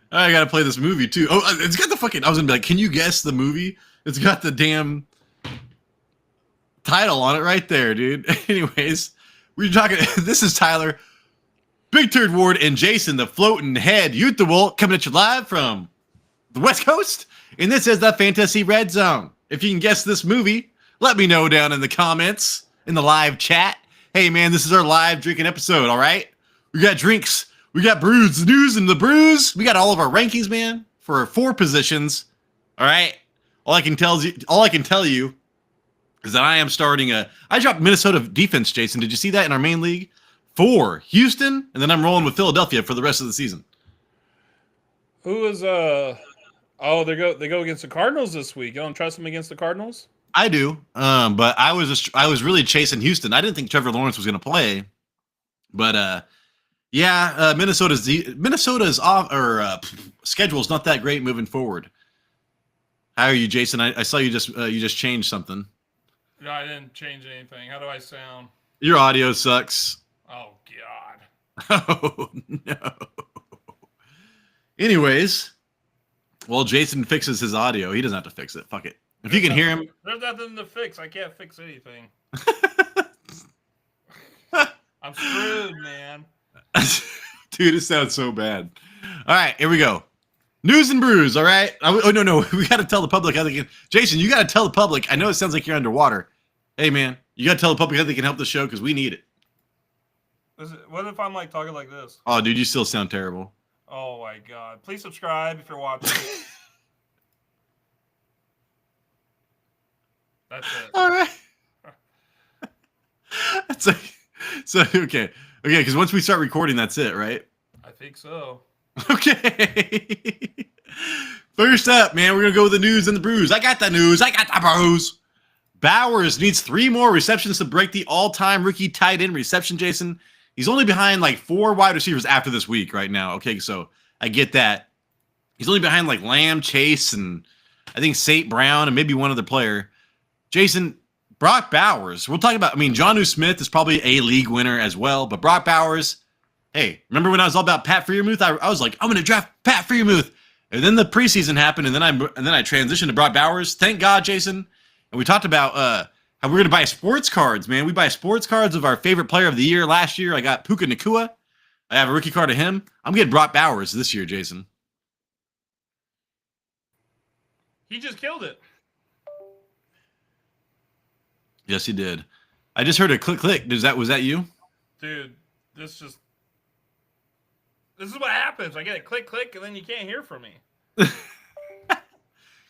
I gotta play this movie too. Oh, it's got the fucking. I was gonna be like, can you guess the movie? It's got the damn title on it right there, dude. Anyways, we're talking. This is Tyler, Big Turd Ward, and Jason, the floating head Youth the Wolf, coming at you live from the West Coast. And this is the Fantasy Red Zone. If you can guess this movie, let me know down in the comments in the live chat. Hey man, this is our live drinking episode. All right, we got drinks. We got brews, the news, and the brews. We got all of our rankings, man, for 4 positions. All right. All I can tell you is that I am starting I dropped Minnesota defense, Jason. Did you see that in our main league? For Houston, and then I'm rolling with Philadelphia for the rest of the season. Who is Oh, they go against the Cardinals this week. You don't trust them against the Cardinals? I do, but I was really chasing Houston. I didn't think Trevor Lawrence was going to play, but Minnesota's off or schedule is not that great moving forward. How are you, Jason? I saw you just changed something. No, I didn't change anything. How do I sound? Your audio sucks. Oh God. Oh no. Anyways, well, Jason fixes his audio. He doesn't have to fix it. Fuck it. If you can hear him, there's nothing to fix. I can't fix anything. I'm screwed, man. Dude, it sounds so bad. All right, here we go. News and brews, all right? Oh, no. We got to tell the public how they can... Jason, you got to tell the public. I know it sounds like you're underwater. Hey, man, you got to tell the public how they can help the show because we need it. What if I'm like talking like this? Oh, dude, you still sound terrible. Oh, my God. Please subscribe if you're watching. That's it. All right. That's like... So, okay, because once we start recording, that's it, right? I think so. Okay. First up, man, we're going to go with the news and the brews. I got the news. I got the brews. Bowers needs 3 more receptions to break the all-time rookie tight end reception, Jason. He's only behind like 4 wide receivers after this week right now. Okay, so I get that. He's only behind like Lamb, Chase, and I think St. Brown, and maybe one other player. Jason, Brock Bowers, we'll talk about, Jonnu Smith is probably a league winner as well, but Brock Bowers, hey, remember when I was all about Pat Freiermuth? I was like, I'm going to draft Pat Freiermuth. And then the preseason happened, and then I transitioned to Brock Bowers. Thank God, Jason. And we talked about how we're going to buy sports cards, man. We buy sports cards of our favorite player of the year. Last year, I got Puka Nacua. I have a rookie card of him. I'm getting Brock Bowers this year, Jason. He just killed it. Yes, he did. I just heard a click. Was that you? Dude, this is what happens. I get a click, and then you can't hear from me.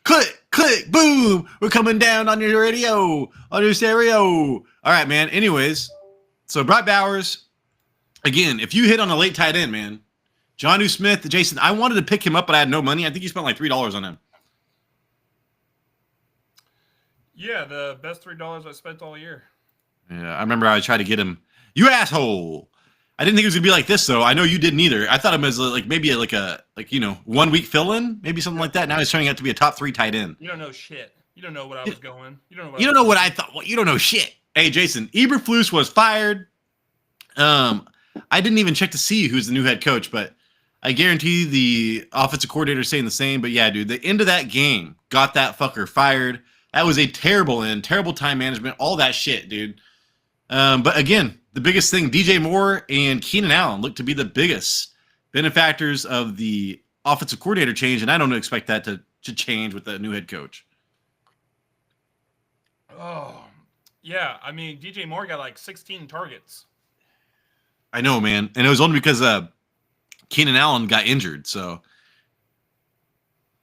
Click, boom. We're coming down on your radio, on your stereo. All right, man. Anyways, so Brock Bowers, again, if you hit on a late tight end, man, Jonnu Smith, Jason, I wanted to pick him up, but I had no money. I think you spent like $3 on him. Yeah, the best $3 I spent all year. Yeah, I remember I tried to get him. You asshole! I didn't think it was gonna be like this, though. I know you didn't either. I thought him as maybe a 1 week fill-in, maybe something like that. Now he's turning out to be a top 3 tight end. You don't know shit. You don't know what I was going. You don't know what I thought. Well, you don't know shit. Hey, Jason, Eberflus was fired. I didn't even check to see who's the new head coach, but I guarantee the offensive coordinator is saying the same. But yeah, dude, the end of that game got that fucker fired. That was a terrible end, terrible time management, all that shit, dude. But again, the biggest thing, DJ Moore and Keenan Allen look to be the biggest benefactors of the offensive coordinator change, and I don't expect that to change with the new head coach. Oh, yeah. DJ Moore got like 16 targets. I know, man. And it was only because Keenan Allen got injured, so...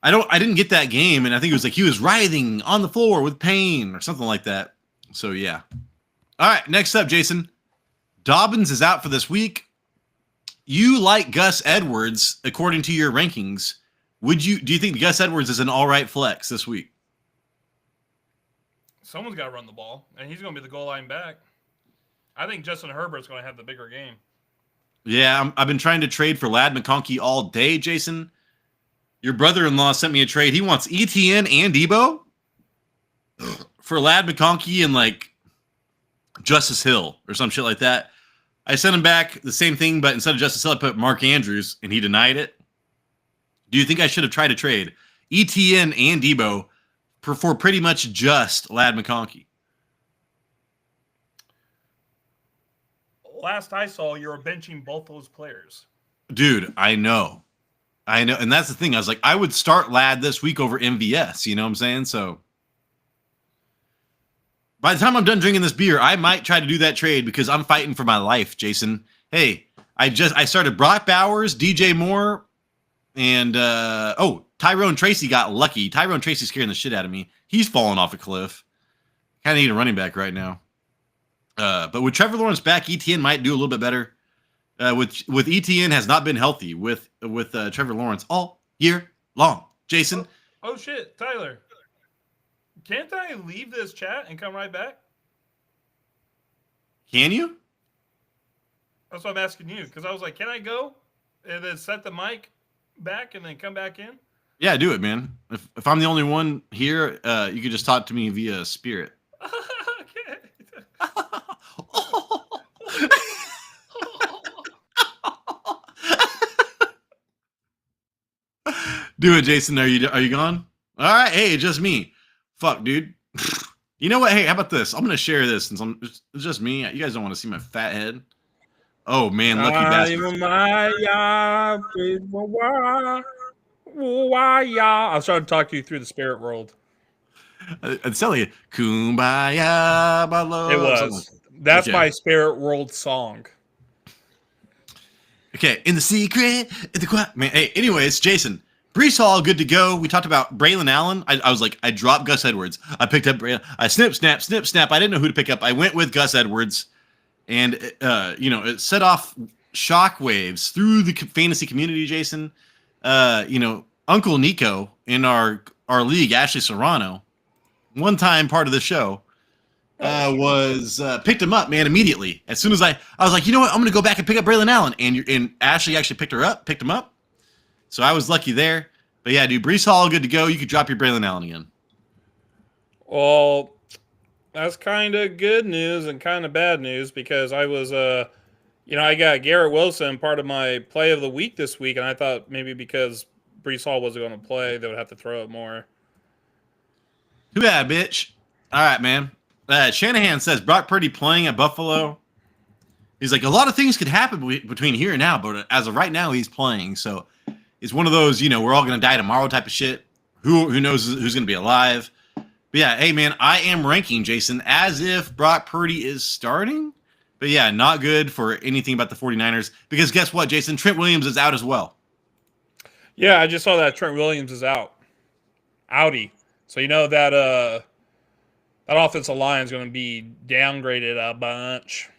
I didn't get that game, and I think it was like he was writhing on the floor with pain or something like that. So yeah. All right, next up, Jason. Dobbins is out for this week. You like Gus Edwards according to your rankings. Do you think Gus Edwards is an all right flex this week? Someone's got to run the ball, and he's going to be the goal line back. I think Justin Herbert's going to have the bigger game. Yeah, I've been trying to trade for Ladd McConkey all day, Jason. Your brother-in-law sent me a trade. He wants ETN and Debo for Ladd McConkey and like Justice Hill or some shit like that. I sent him back the same thing, but instead of Justice Hill, I put Mark Andrews, and he denied it. Do you think I should have tried to trade ETN and Debo for pretty much just Ladd McConkey? Last I saw, you were benching both those players. Dude, I know. And that's the thing. I was like, I would start Ladd this week over MVS. You know what I'm saying? So by the time I'm done drinking this beer, I might try to do that trade because I'm fighting for my life, Jason. Hey, I started Brock Bowers, DJ Moore, and Tyrone Tracy got lucky. Tyrone Tracy's scaring the shit out of me. He's falling off a cliff. Kind of need a running back right now. But with Trevor Lawrence back, ETN might do a little bit better. With ETN has not been healthy with Trevor Lawrence all year long. Jason. Oh shit, Tyler. Can't I leave this chat and come right back? Can you? That's what I'm asking you. Because I was like, can I go and then set the mic back and then come back in? Yeah, do it, man. If I'm the only one here, you could just talk to me via Spirit. Okay. Do it, Jason. Are you gone? All right. Hey, just me. Fuck, dude. You know what? Hey, how about this? I'm gonna share this since it's just me. You guys don't want to see my fat head. Oh man, lucky bastard. I was trying to talk to you through the spirit world. It's telling you, Kumbaya, my love. It was. That's my spirit world song. Okay, in the secret, in the quiet. Man, hey, anyways, Jason, Breece Hall, good to go. We talked about Braylon Allen. I was like, I dropped Gus Edwards. I picked up Braylon. I snip, snap. I didn't know who to pick up. I went with Gus Edwards, and it set off shockwaves through the fantasy community. Jason, Uncle Nico in our league, Ashley Serrano, one-time part of the show, was picked him up, man, immediately. As soon as I was like, you know what, I'm going to go back and pick up Braylon Allen. And Ashley actually picked him up. So I was lucky there. But yeah, dude, Breece Hall, good to go. You could drop your Braylon Allen again. Well, that's kind of good news and kind of bad news because I was, I got Garrett Wilson part of my play of the week this week. And I thought maybe because Breece Hall wasn't going to play, they would have to throw it more. Too bad, bitch. All right, man. Shanahan says Brock Purdy playing at Buffalo. He's like, a lot of things could happen between here and now, but as of right now, he's playing. So it's one of those, we're all going to die tomorrow type of shit. Who knows who's going to be alive? But yeah, hey, man, I am ranking Jason as if Brock Purdy is starting. But yeah, not good for anything about the 49ers because guess what, Jason? Trent Williams is out as well. Yeah, I just saw that Trent Williams is out. Outie. So that that offensive line is going to be downgraded a bunch.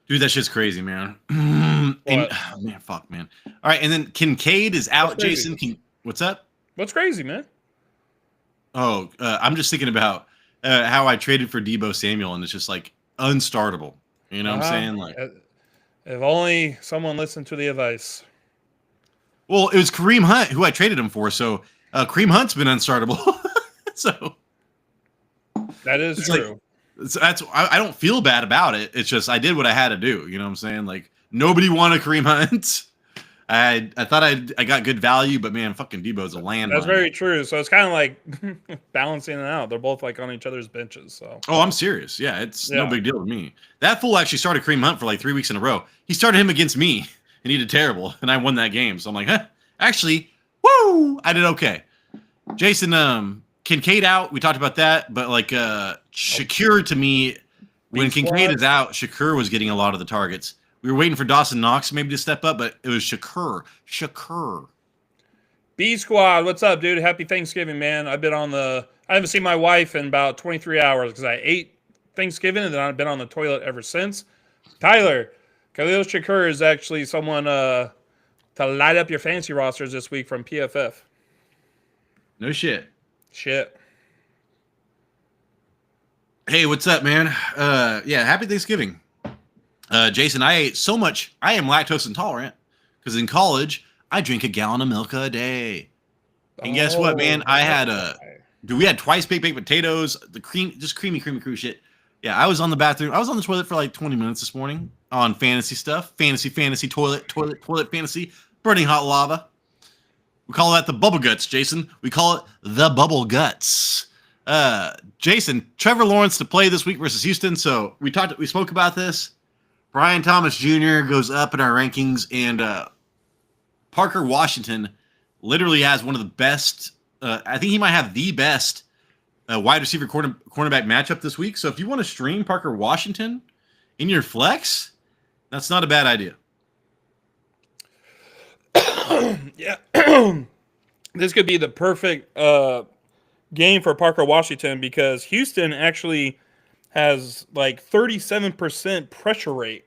Dude, that shit's crazy, man. Man. Fuck, man. All right, and then Kincaid is out, Jason. What's up? What's crazy, man? Oh, I'm just thinking about how I traded for Deebo Samuel, and it's just like unstartable. You know what I'm saying? Like, if only someone listened to the advice. Well, it was Kareem Hunt who I traded him for, so Kareem Hunt's been unstartable. So that is true. I don't feel bad about it. It's just I did what I had to do. You know what I'm saying? Like nobody wanted Kareem Hunt. I thought I got good value, but man, fucking Debo's a landmine. That's very true. So it's kind of like balancing it out. They're both like on each other's benches. So I'm serious. Yeah, it's no big deal to me. That fool actually started Kareem Hunt for like 3 weeks in a row. He started him against me, and he did terrible, and I won that game. So I'm like, actually, woo, I did okay. Jason, Kincaid out. We talked about that, but like Shakur to me, when Kincaid is out, Shakur was getting a lot of the targets. We were waiting for Dawson Knox maybe to step up, but it was Shakur. B Squad, what's up, dude? Happy Thanksgiving, man. I haven't seen my wife in about 23 hours because I ate Thanksgiving and then I've been on the toilet ever since. Tyler, Khalil Shakur is actually someone to light up your fantasy rosters this week from PFF. No shit. Hey, what's up, man? Happy Thanksgiving. Jason, I ate so much. I am lactose intolerant because in college, I drink a gallon of milk a day. And guess what, man? I had we had twice baked potatoes, the creamy shit, Yeah, I was on the bathroom. I was on the toilet for like 20 minutes this morning on fantasy stuff. Fantasy, toilet, fantasy. Burning hot lava. We call that the bubble guts, Jason. We call it the bubble guts. Jason, Trevor Lawrence to play this week versus Houston. So we spoke about this. Brian Thomas Jr. goes up in our rankings, and Parker Washington literally has one of the best. I think he might have the best wide receiver cornerback matchup this week. So if you want to stream Parker Washington in your flex, that's not a bad idea. Yeah. This could be the perfect game for Parker Washington because Houston actually has like 37% pressure rate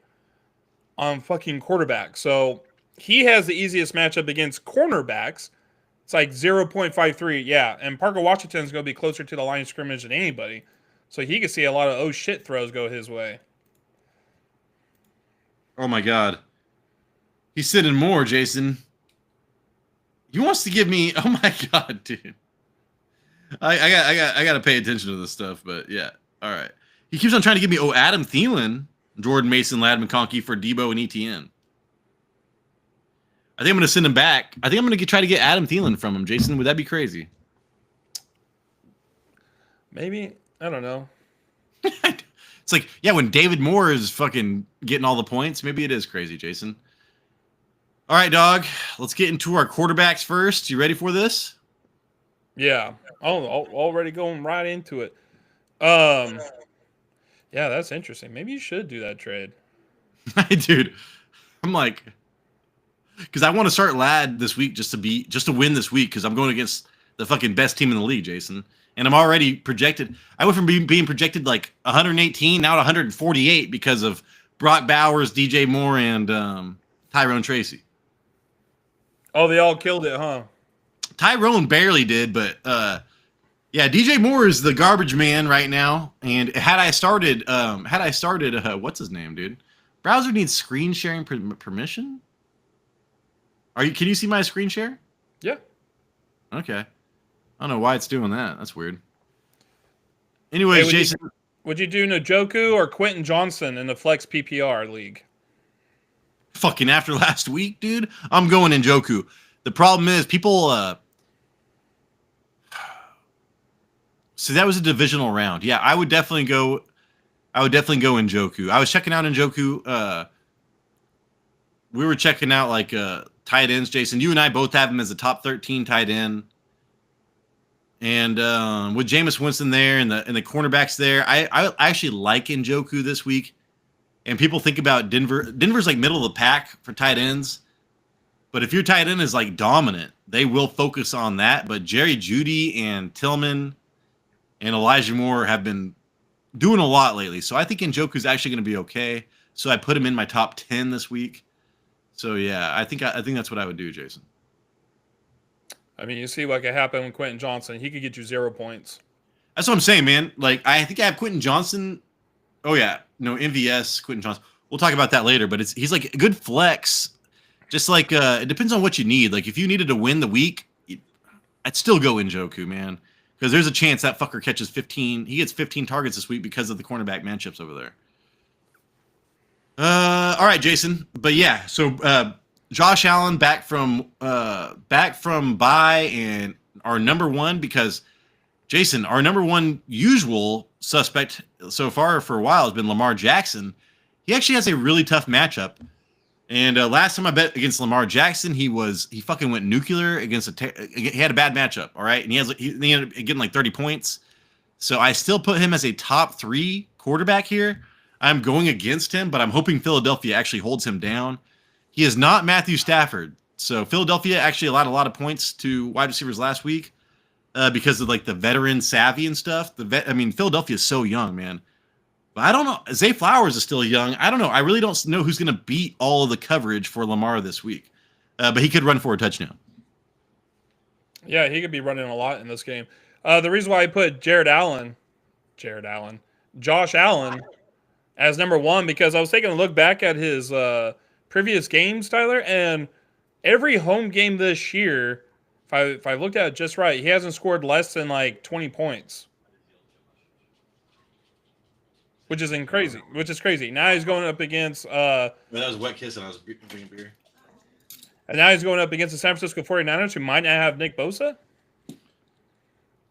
on fucking quarterback. So he has the easiest matchup against cornerbacks. It's like 0.53. Yeah. And Parker Washington's going to be closer to the line of scrimmage than anybody. So he could see a lot of oh shit throws go his way. Oh my God. He's sitting more, Jason. He wants to give me. Oh my God, dude. I got to pay attention to this stuff, but yeah. All right. He keeps on trying to give me Adam Thielen, Jordan Mason, Ladd McConkey for Debo and ETN. I think I'm going to send him back. I think I'm going to try to get Adam Thielen from him. Jason, would that be crazy? Maybe. I don't know. It's like, yeah, when David Moore is fucking getting all the points, maybe it is crazy, Jason. All right, dog. Let's get into our quarterbacks first. You ready for this? Yeah. Oh, already going right into it. Yeah, that's interesting. Maybe you should do that trade. Dude, I'm like, because I want to start Ladd this week just to win this week because I'm going against the fucking best team in the league, Jason. And I'm already projected. I went from being projected like 118 now to 148 because of Brock Bowers, DJ Moore, and Tyrone Tracy. Oh, they all killed it, huh? Tyrone barely did, but yeah, DJ Moore is the garbage man right now. And had I started, what's his name, dude? Browser needs screen sharing permission. Can you see my screen share? Yeah. Okay. I don't know why it's doing that. That's weird. Anyways, hey, Jason. Would you do Njoku or Quentin Johnson in the Flex PPR league? Fucking after last week, dude, I'm going Njoku. The problem is people. So that was a divisional round. Yeah, I would definitely go Njoku. I was checking out Njoku. We were checking out like tight ends, Jason. You and I both have him as a top 13 tight end. And with Jameis Winston there and the cornerbacks there, I actually like Njoku this week. And people think about Denver. Denver's like middle of the pack for tight ends. But if your tight end is like dominant, they will focus on that. But Jerry Jeudy and Tillman and Elijah Moore have been doing a lot lately. So I think Njoku's actually going to be okay. So I put him in my top 10 this week. So yeah, I think that's what I would do, Jason. I mean, you see what could happen with Quentin Johnson. He could get you 0 points. That's what I'm saying, man. Like, I think I have Quentin Johnson. Oh, yeah. No, MVS, Quentin Johnson. We'll talk about that later, but he's like a good flex. Just like, it depends on what you need. Like, if you needed to win the week, I'd still go Njoku, man. Because there's a chance that fucker catches 15. He gets 15 targets this week because of the cornerback matchups over there. All right, Jason. But yeah, so Josh Allen back from bye and our number one, because Jason, our number one usual suspect so far for a while has been Lamar Jackson. He actually has a really tough matchup. And last time I bet against Lamar Jackson, he fucking went nuclear against he had a bad matchup. All right. And he ended up getting like 30 points. So I still put him as a top 3 quarterback here. I'm going against him, but I'm hoping Philadelphia actually holds him down. He is not Matthew Stafford. So Philadelphia actually allowed a lot of points to wide receivers last week because of like the veteran savvy and stuff. Philadelphia is so young, man. But I don't know. Zay Flowers is still young. I don't know. I really don't know who's going to beat all of the coverage for Lamar this week. But he could run for a touchdown. Yeah, he could be running a lot in this game. The reason why I put Josh Allen as number 1, because I was taking a look back at his previous games, Tyler, and every home game this year, if I looked at it just right, he hasn't scored less than like 20 points. which is crazy. Which is crazy. Now he's going up against That was wet kiss and I was drinking beer. and now he's going up against the San Francisco 49ers, who might not have Nick Bosa.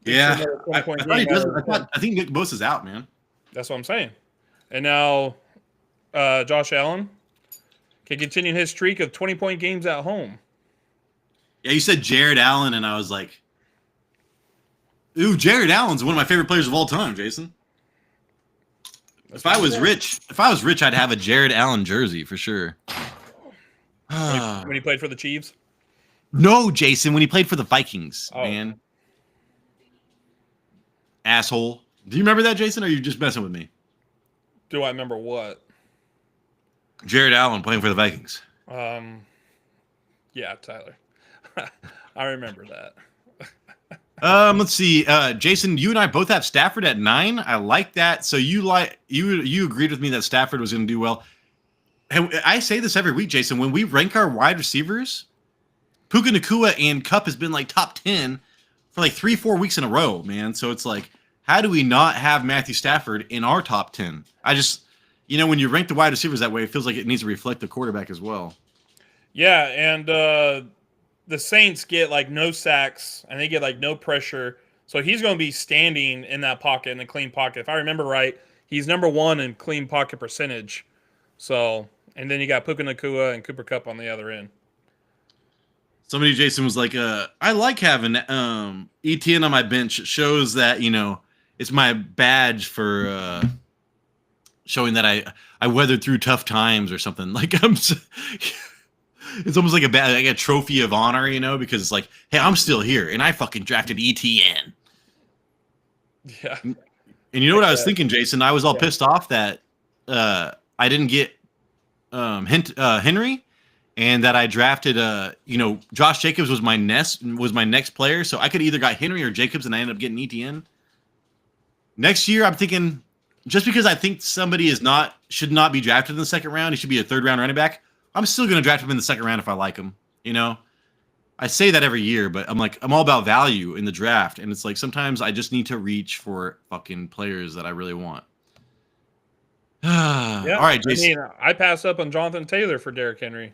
Yeah, Another I 20-point thought he game does. out of- I think Nick Bosa's out, man. That's what I'm saying. And now Josh Allen can continue his streak of 20-point games at home. Yeah, you said Jared Allen, and I was like, ooh, Jared Allen's one of my favorite players of all time, Jason. If I was rich, I'd have a Jared Allen jersey for sure. When he played for the Chiefs. No, Jason, when he played for the Vikings, Oh. man. Asshole. Do you remember that, Jason, or are you just messing with me? Do I remember what? Jared Allen playing for the Vikings. Yeah, Tyler. I remember that. Let's see. Jason, you and I both have Stafford at 9. I like that. So you agreed with me that Stafford was going to do well. And I say this every week, Jason. When we rank our wide receivers, Puka Nacua and Kupp has been like top 10 for like 3-4 weeks in a row, man. So it's like, how do we not have Matthew Stafford in our top 10? I just, when you rank the wide receivers that way, it feels like it needs to reflect the quarterback as well. Yeah, and the Saints get like no sacks and they get like no pressure. So he's going to be standing in that pocket, in the clean pocket. If I remember right, he's number 1 in clean pocket percentage. So, and then you got Puka Nacua and Cooper Kupp on the other end. Somebody, Jason, was like, I like having ETN on my bench. It shows that, it's my badge for showing that I weathered through tough times or something. Like, it's almost like a trophy of honor, because it's like, hey, I'm still here, and I fucking drafted ETN. Yeah. And you know what I was thinking, Jason? I was all pissed off that I didn't get Henry, and that I drafted Josh Jacobs was my next player, so I could either got Henry or Jacobs, and I ended up getting ETN. Next year, I'm thinking, just because I think somebody should not be drafted in the second round, he should be a third round running back. I'm still going to draft him in the second round if I like him. I say that every year, but I'm all about value in the draft, and it's like sometimes I just need to reach for fucking players that I really want. Yeah. All right, Jason. I passed up on Jonathan Taylor for Derrick Henry.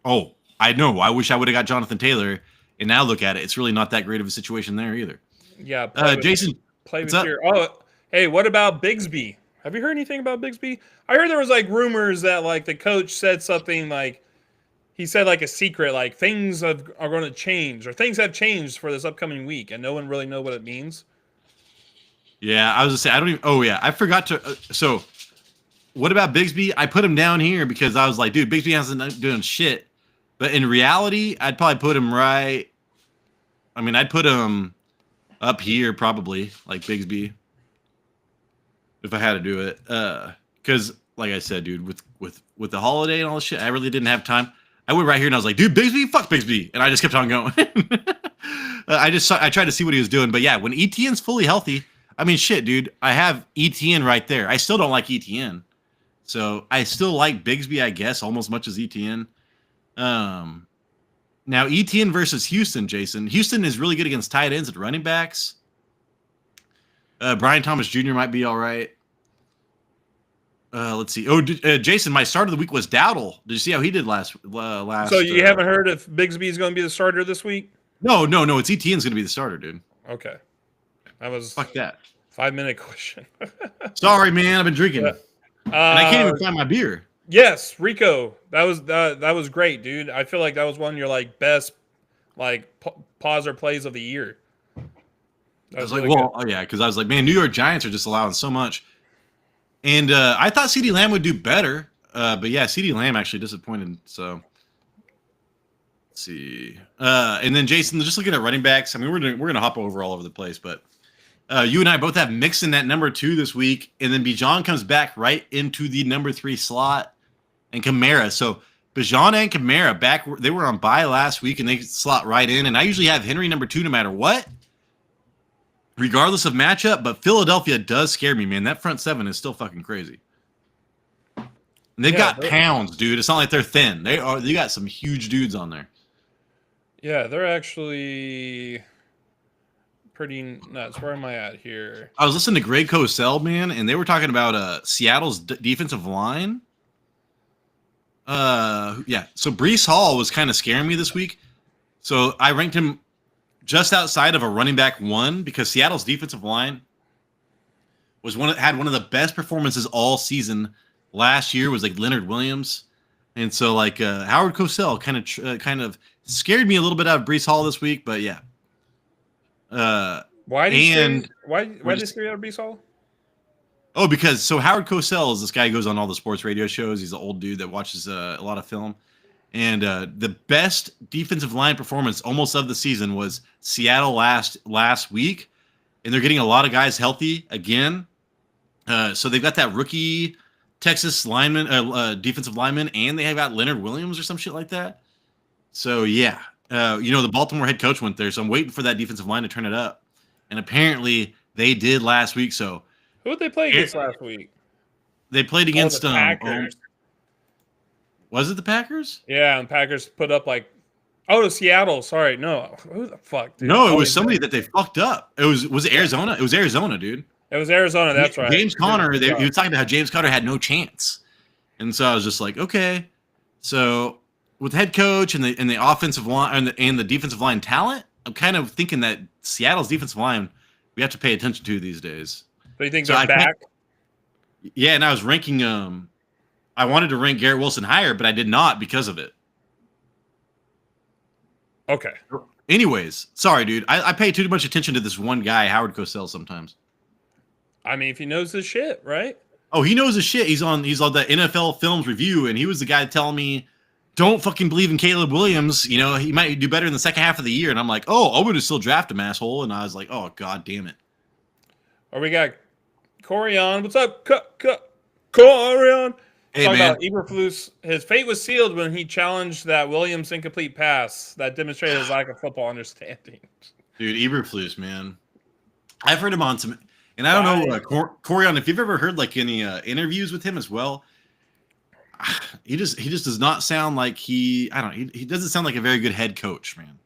Oh, I know. I wish I would have got Jonathan Taylor, and now look at it. It's really not that great of a situation there either. Yeah. Jason, Play with what's up? your. Oh, hey, what about Bigsby? Have you heard anything about Bigsby? I heard there was like rumors that like the coach said something like he said like a secret, like things are going to change or things have changed for this upcoming week, and no one really know what it means. Yeah, I was gonna say I don't even. Oh yeah, I forgot to. So, what about Bigsby? I put him down here because I was like, dude, Bigsby hasn't doing shit. But in reality, I'd probably put him right. I mean, I'd put him up here probably, like Bigsby, if I had to do it. Because, like I said, dude, with the holiday and all this shit, I really didn't have time. I went right here and I was like, dude, Bigsby, fuck Bigsby, and I just kept on going. I tried to see what he was doing, but yeah, when ETN's fully healthy, I mean, shit, dude, I have ETN right there. I still don't like ETN, so I still like Bigsby, I guess, almost as much as ETN. Now ETN versus Houston, Jason. Houston is really good against tight ends and running backs. Brian Thomas Jr. might be all right. Let's see. Oh, Jason, my start of the week was Dowdle. Did you see how he did last? So you haven't heard if Bigsby is going to be the starter this week? No. It's ETN's going to be the starter, dude. Okay, that was Fuck that. 5-minute question. Sorry, man. I've been drinking, and I can't even find my beer. Yes, Rico. That was great, dude. I feel like that was one of your like best like pause or plays of the year. I was like, well, oh yeah, because I was like, man, New York Giants are just allowing so much. And I thought CeeDee Lamb would do better. But yeah, CeeDee Lamb actually disappointed. So let's see. And then Jason, just looking at running backs. I mean, we're gonna hop all over the place, but you and I both have Mixon at number 2 this week, and then Bijan comes back right into the number 3 slot, and Kamara. So Bijan and Kamara back. They were on bye last week, and they slot right in. And I usually have Henry number 2 no matter what, regardless of matchup. But Philadelphia does scare me, man. That front 7 is still fucking crazy. And they've got pounds, dude. It's not like they're thin. They got some huge dudes on there. Yeah, they're actually pretty nuts. Where am I at here? I was listening to Greg Cosell, man, and they were talking about Seattle's defensive line. Yeah. So Breece Hall was kind of scaring me this week. So I ranked him just outside of a running back 1 because Seattle's defensive line had one of the best performances all season last year. Was like Leonard Williams, and so like Howard Cosell kind of scared me a little bit out of Breece Hall this week. But yeah. Why did they scare you out of Breece Hall? Oh, because Howard Cosell is this guy who goes on all the sports radio shows. He's an old dude that watches a lot of film. And the best defensive line performance almost of the season was Seattle last week. And they're getting a lot of guys healthy again. So they've got that rookie Texas lineman, defensive lineman, and they have got Leonard Williams or some shit like that. So, yeah. The Baltimore head coach went there. So I'm waiting for that defensive line to turn it up. And apparently they did last week. So who did they play against last week? They played against the Packers. Was it the Packers? Yeah, and Packers put up to Seattle. Sorry, no. Who the fuck? Dude? No, it was somebody that they fucked up. Was it Arizona? It was Arizona, dude. It was Arizona. That's right. James Conner. He was talking about how James Conner had no chance, and so I was just like, okay. So with head coach and the offensive line and the defensive line talent, I'm kind of thinking that Seattle's defensive line we have to pay attention to these days. So you think they're back? Yeah, and I was ranking. I wanted to rank Garrett Wilson higher, but I did not because of it. Okay. Anyways, sorry, dude. I pay too much attention to this one guy, Howard Cosell, sometimes. I mean, if he knows his shit, right? Oh, he knows his shit. He's on the NFL Films review, and he was the guy telling me, don't fucking believe in Caleb Williams. He might do better in the second half of the year. And I'm like, oh, I'm going to still draft him, asshole. And I was like, oh, God damn it. Or we got Corey on. What's up, Corey on? Hey, Talking man. about Eberflus, his fate was sealed when he challenged that Williams incomplete pass that demonstrated his lack of football understanding. Dude, Eberflus, man. I've heard him on some, and I don't know, Corian, if you've ever heard like any interviews with him as well, he just does not sound like he doesn't sound like a very good head coach, man.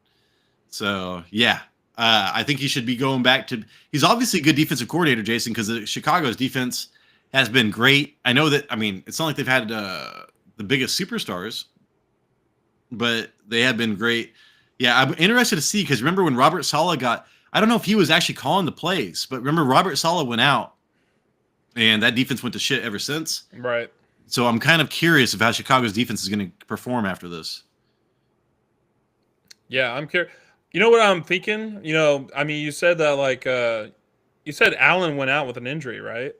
So yeah, I think he should be going back to. He's obviously a good defensive coordinator, Jason, because Chicago's defense has been great. I know that. I mean, it's not like they've had the biggest superstars, but they have been great. Yeah, I'm interested to see because remember when Robert Saleh got. I don't know if he was actually calling the plays, but remember Robert Saleh went out, and that defense went to shit ever since. Right. So I'm kind of curious of how Chicago's defense is going to perform after this. Yeah, I'm curious. You know what I'm thinking? I mean, you said that you said Allen went out with an injury, right?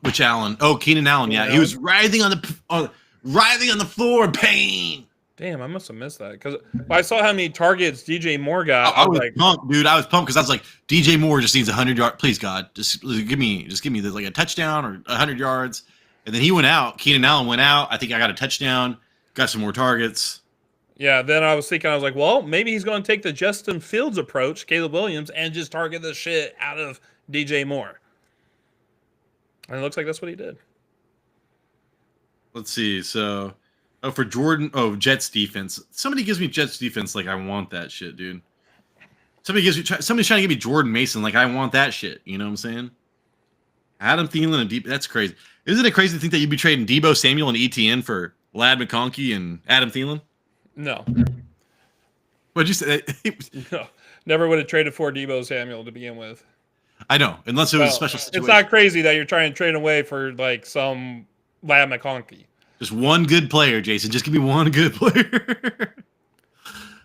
Which Allen? Oh, Keenan Allen. Yeah, he was writhing on the floor in pain. Damn, I must have missed that because I saw how many targets DJ Moore got. I was pumped, dude. I was pumped because I was like, DJ Moore just needs 100 yards. Please, God, just give me this, like a touchdown or 100 yards. And then he went out. Keenan Allen went out. I think I got a touchdown. Got some more targets. Yeah. Then I was like, well, maybe he's going to take the Justin Fields approach, Caleb Williams, and just target the shit out of DJ Moore. And it looks like that's what he did. Let's see. So. Oh, for Jordan. Oh, Jets defense. Somebody gives me Jets defense like I want that shit, dude. Somebody's trying to give me Jordan Mason like I want that shit. You know what I'm saying? Adam Thielen and Deep. That's crazy. Isn't it crazy to think that you'd be trading Deebo Samuel and ETN for Ladd McConkey and Adam Thielen? No. What'd you say? No. Never would have traded for Deebo Samuel to begin with. I know, unless it was a special situation. It's not crazy that you're trying to trade away for like some Ladd McConkey. Just one good player, Jason. Just give me one good player.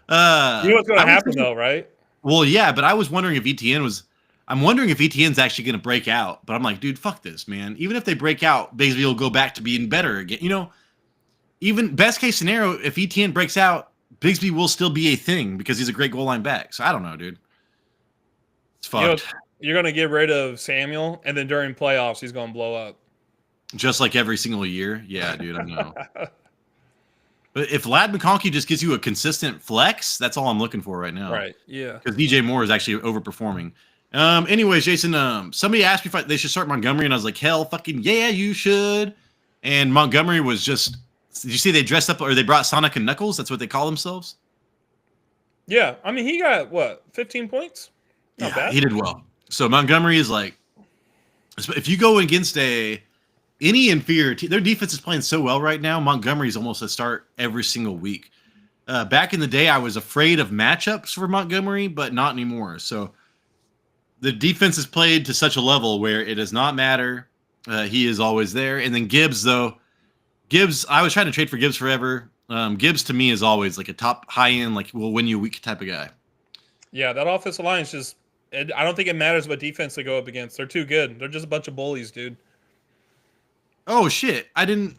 You know what's going to happen, though, right? Well, yeah, but I was wondering if ETN was. I'm wondering if ETN's actually going to break out. But I'm like, dude, fuck this, man. Even if they break out, Bigsby will go back to being better again. Even best case scenario, if ETN breaks out, Bigsby will still be a thing because he's a great goal line back. So I don't know, dude. It's fucked. You're going to get rid of Samuel, and then during playoffs, he's going to blow up. Just like every single year? Yeah, dude, I know. But if Ladd McConkey just gives you a consistent flex, that's all I'm looking for right now. Right, yeah. Because DJ Moore is actually overperforming. Anyways, Jason, somebody asked me if they should start Montgomery, and I was like, hell, fucking yeah, you should. And Montgomery was just, did you see they dressed up, or they brought Sonic and Knuckles? That's what they call themselves? Yeah, I mean, he got, 15 points? Not Yeah, bad. he did well. So Montgomery is like, if you go against any inferior team, their defense is playing so well right now. Montgomery's almost a start every single week. Back in the day, I was afraid of matchups for Montgomery, but not anymore. So the defense is played to such a level where it does not matter. He is always there. And then Gibbs, though, I was trying to trade for Gibbs forever. Gibbs to me is always like a top high end, like will win you a week type of guy. Yeah, that offensive line is just. I don't think it matters what defense they go up against. They're too good. They're just a bunch of bullies, dude. Oh shit! I didn't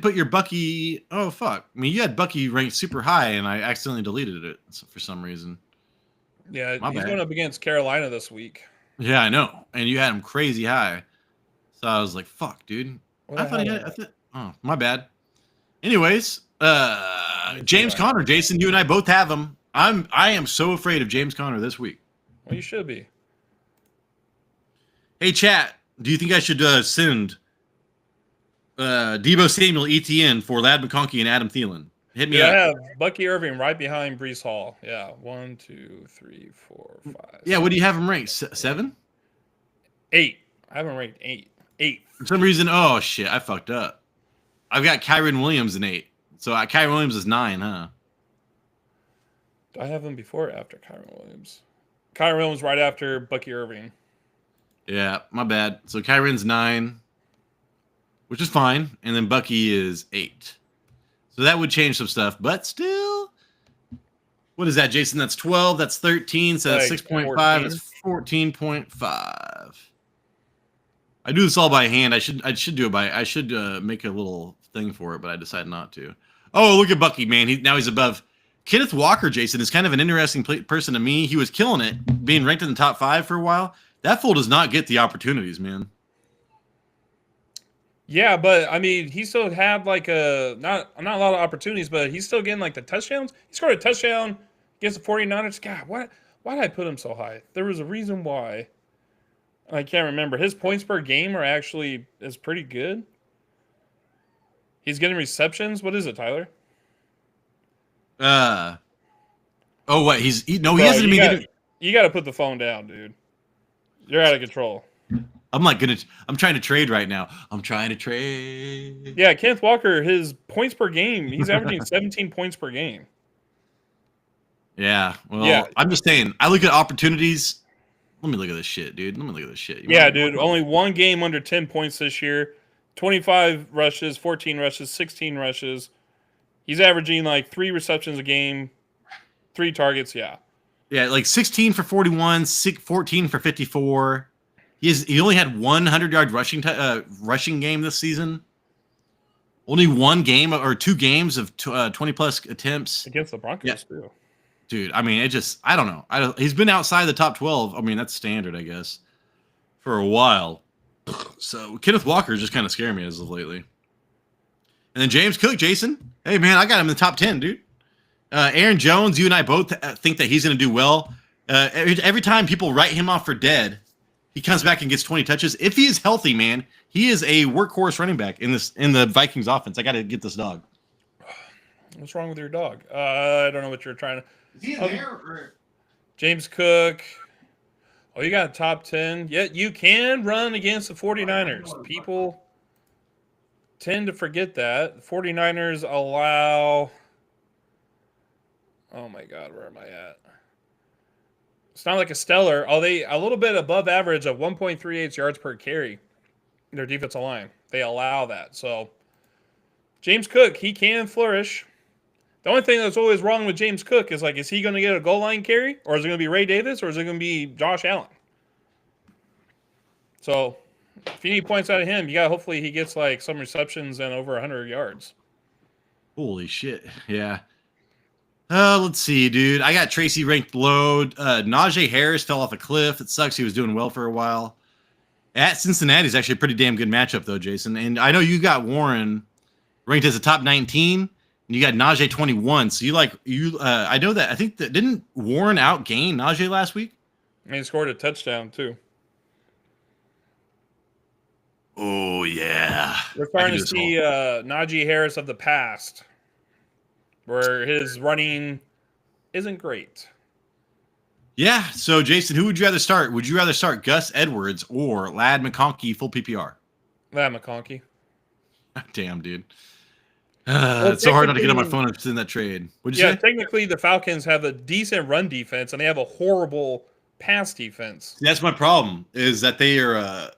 put your Bucky. Oh fuck! I mean, you had Bucky ranked super high, and I accidentally deleted it for some reason. Yeah, My he's bad. going up against Carolina this week. Yeah, I know. And you had him crazy high, so I was like, "Fuck, dude." What I the thought he hell? had. Oh, my bad. Anyways, James Yeah. Conner, Jason, you and I both have him. I am so afraid of James Conner this week. Well, you should be. Hey, chat. Do you think I should send Debo Samuel, ETN for Lad McConkey and Adam Thielen? Hit me Yeah, I up. have Bucky Irving right behind Brees Hall. Yeah, 1, 2, 3, 4, 5. Yeah, what do you have him ranked? 7? 8. I haven't ranked 8. 8. For some reason, oh shit, I fucked up. I've got Kyron Williams in 8. So Kyron Williams is 9, huh? Do I have him before or after Kyron Williams? Kyron Williams right after Bucky Irving. Yeah, my bad. So Kyron's 9, which is fine, and then Bucky is 8. So that would change some stuff, but still, what is that, Jason? That's 12. That's 13. So that's Like 6.5. 14. That's 14.5. I do this all by hand. I should do it by. I should make a little thing for it, but I decided not to. Oh, look at Bucky, man. Now he's above. Kenneth Walker, Jason, is kind of an interesting person to me. He was killing it, being ranked in the top 5 for a while. That fool does not get the opportunities, man. Yeah, but I mean, he still had like not a lot of opportunities, but he's still getting like the touchdowns. He scored a touchdown against the 49ers. God, why did I put him so high? There was a reason why. I can't remember. His points per game is pretty good. He's getting receptions. What is it, Tyler? Oh, what? He Bro, hasn't even getting. You got to put the phone down, dude. You're out of control. I'm trying to trade right now. I'm trying to trade. Yeah, Kenneth Walker, his points per game, he's averaging 17 points per game. Yeah. Well, Yeah. I'm just saying, I look at opportunities. Let me look at this shit, dude. Let me look at this shit. Yeah, dude. Only one game under 10 points this year. 25 rushes, 14 rushes, 16 rushes. He's averaging like 3 receptions a game, 3 targets. Yeah. Yeah, like 16 for 41, 14 for 54. He only had 100-yard rushing game this season. Only one game or 2 games of 20-plus attempts. Against the Broncos, too. Dude, I mean, I don't know. He's been outside the top 12. I mean, that's standard, I guess, for a while. So Kenneth Walker is just kind of scaring me as of lately. And then James Cook, Jason. Hey, man, I got him in the top 10, dude. Aaron Jones, you and I both think that he's going to do well. Every time people write him off for dead, he comes back and gets 20 touches. If he is healthy, man, he is a workhorse running back in the Vikings offense. I got to get this dog. What's wrong with your dog? I don't know what you're trying to... Is he in there? Or... James Cook. Oh, you got top 10. Yet you can run against the 49ers. People tend to forget that. The 49ers allow... Oh, my God. Where am I at? It's not like a stellar. Oh, they a little bit above average of 1.38 yards per carry. Their defensive line. They allow that. So, James Cook, he can flourish. The only thing that's always wrong with James Cook is, like, is he going to get a goal line carry? Or is it going to be Ray Davis? Or is it going to be Josh Allen? So, if you need points out of him, you got hopefully he gets, like, some receptions and over 100 yards. Holy shit. Yeah. Let's see, dude. I got Tracy ranked low. Najee Harris fell off a cliff. It sucks. He was doing well for a while. At Cincinnati is actually a pretty damn good matchup, though, Jason. And I know you got Warren ranked as a top 19, and you got Najee 21. So I know that. I think that didn't Warren outgain Najee last week? And he scored a touchdown, too. Oh, yeah. We're starting to see Najee Harris of the past, where his running isn't great. Yeah. So, Jason, who would you rather start? Would you rather start Gus Edwards or Lad McConkey full PPR? That McConkey. Damn, dude. Well, It's so hard not to get on my technically- phone and send that trade. What'd you Yeah, say? technically the Falcons have a decent run defense and they have a horrible pass defense. That's my problem. Is that they are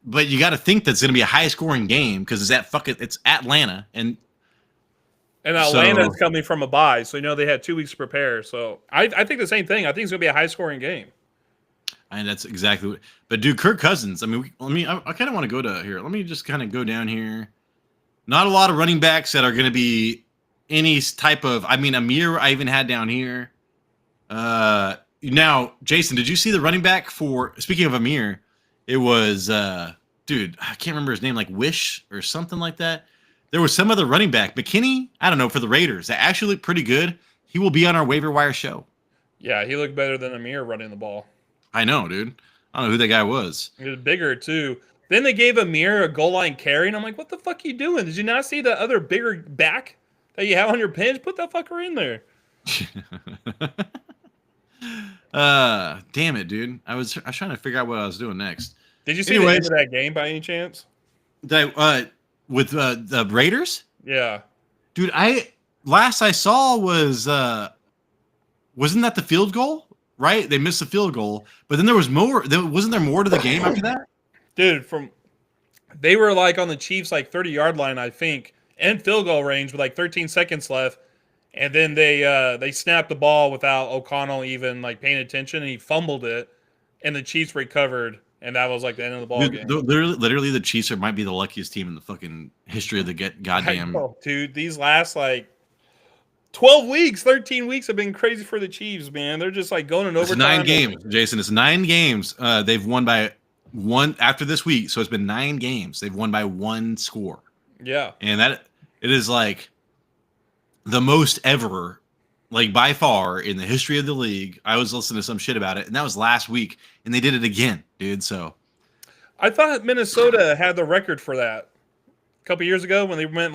but you got to think that's going to be a high scoring game because it's Atlanta and And Atlanta's So- coming from a bye, so they had 2 weeks to prepare. So I think the same thing. I think it's going to be a high scoring game. and that's exactly what. But dude, Kirk Cousins. I mean, I kind of want to go to here. Let me just kind of go down here. Not a lot of running backs that are going to be any type of. I mean, Amir. I even had down here. Now, Jason, did you see the running back for? Speaking of Amir, it was dude. I can't remember his name, like Wish or something like that. There was some other running back, McKinney. I don't know for the Raiders. That actually looked pretty good. He will be on our waiver wire show. Yeah, he looked better than Amir running the ball. I know, dude. I don't know who that guy was. He was bigger too. Then they gave Amir a goal line carry, and I'm like, what the fuck are you doing? Did you not see the other bigger back that you have on your bench? Put that fucker in there. Damn it, dude. I was trying to figure out what I was doing next. Did you see Anyways. the end of that game by any chance? Did I, with the Raiders? Yeah. Dude, last I saw was wasn't that the field goal? Right? They missed the field goal, but then there was more. Wasn't there more to the game after that? Dude, they were like on the Chiefs 30-yard line, I think, and field goal range with 13 seconds left. And then they snapped the ball without O'Connell even paying attention, and he fumbled it, and the Chiefs recovered, and that was the end of the ball Dude, game. literally, the Chiefs might be the luckiest team in the fucking history of the I goddamn. know, dude, these last 12 weeks, 13 weeks have been crazy for the Chiefs, man. They're just going in It's overtime. 9 games, Jason. It's 9 games. They've won by one after this week, so it's been 9 games. They've won by 1 score, Yeah. and that it is the most ever, by far in the history of the league. I was listening to some shit about it, and that was last week, and they did it again, dude. So I thought Minnesota had the record for that a couple years ago when they went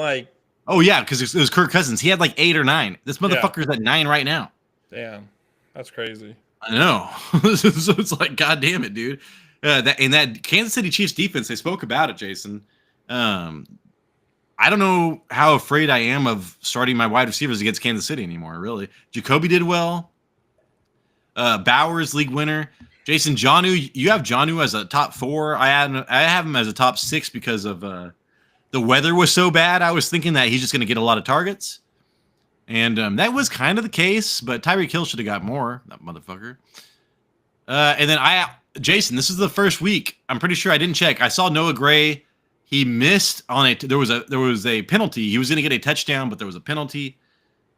oh yeah, because it was Kirk Cousins. He had 8 or 9. This motherfucker's at 9 right now. damn, that's crazy. I know. So it's God damn it, dude. That Kansas City Chiefs defense, they spoke about it, Jason. I don't know how afraid I am of starting my wide receivers against Kansas City anymore, really. Jacoby did well. Bowers, league winner. Jason, Jonnu, you have Jonnu as a top 4. I have him as a top 6 because of the weather was so bad. I was thinking that he's just going to get a lot of targets. And that was kind of the case, but Tyreek Hill should have got more, that motherfucker. And then Jason, this is the first week. I'm pretty sure I didn't check. I saw Noah Gray. He missed on it. There was a penalty. He was going to get a touchdown, but there was a penalty.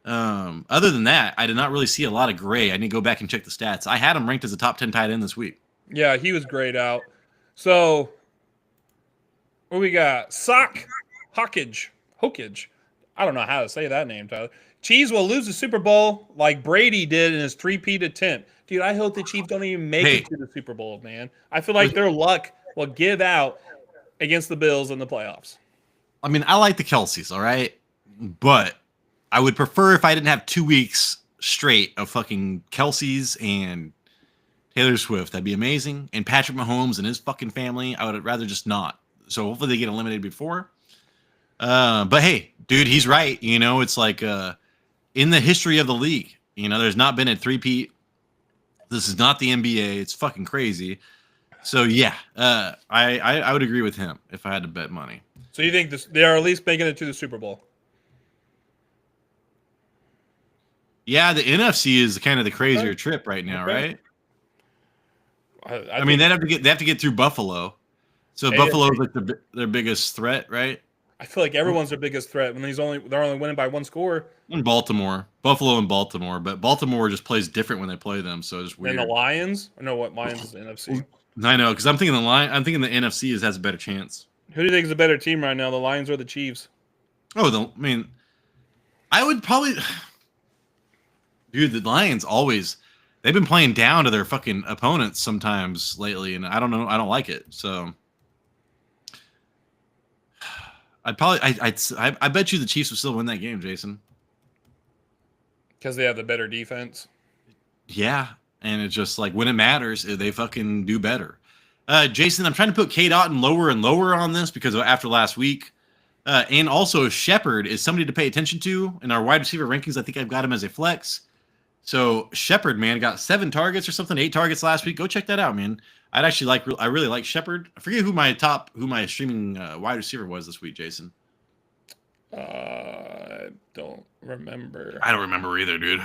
Other than that, I did not really see a lot of Gray. I need to go back and check the stats. I had him ranked as a top 10 tight end this week. Yeah, he was great out. So, what we got? Hokage. I don't know how to say that name, Tyler. Chiefs will lose the Super Bowl like Brady did in his 3-peat attempt. Dude, I hope the Chiefs don't even make it to the Super Bowl, man. I feel like their luck will give out against the Bills in the playoffs. I mean, I like the Kelseys, all right? But I would prefer if I didn't have 2 weeks straight of fucking Kelseys and Taylor Swift. That'd be amazing. And Patrick Mahomes and his fucking family, I would rather just not. So hopefully they get eliminated before. But hey, dude, he's right. It's in the history of the league, there's not been a 3-peat. This is not the NBA. It's fucking crazy. So yeah, I would agree with him if I had to bet money. So you think they are at least making it to the Super Bowl? Yeah, the NFC is kind of the crazier Okay. trip right now, Okay. right? I I mean, think- they have to get through Buffalo. So Hey, Buffalo's their biggest threat, right? I feel like everyone's their biggest threat when they're only winning by 1 score. And Buffalo and Baltimore, but Baltimore just plays different when they play them, so it's weird. And the Lions? I know what Lions is the NFC. I know, because I'm thinking the NFC has a better chance. Who do you think is a better team right now, the Lions or the Chiefs? Oh, I would probably, dude. The Lions they've been playing down to their fucking opponents sometimes lately, and I don't know, I don't like it. So I'd probably, I bet you the Chiefs will still win that game, Jason. Because they have the better defense. Yeah, And it's just like when it matters, they fucking do better. Jason, I'm trying to put Kate Otten lower and lower on this because after last week. And also Shepard is somebody to pay attention to in our wide receiver rankings. I think I've got him as a flex. So Shepard, man, got 7 targets or something, 8 targets last week. Go check that out, man. I really like Shepard. I forget who my streaming wide receiver was this week, Jason. I don't remember. I don't remember either, dude.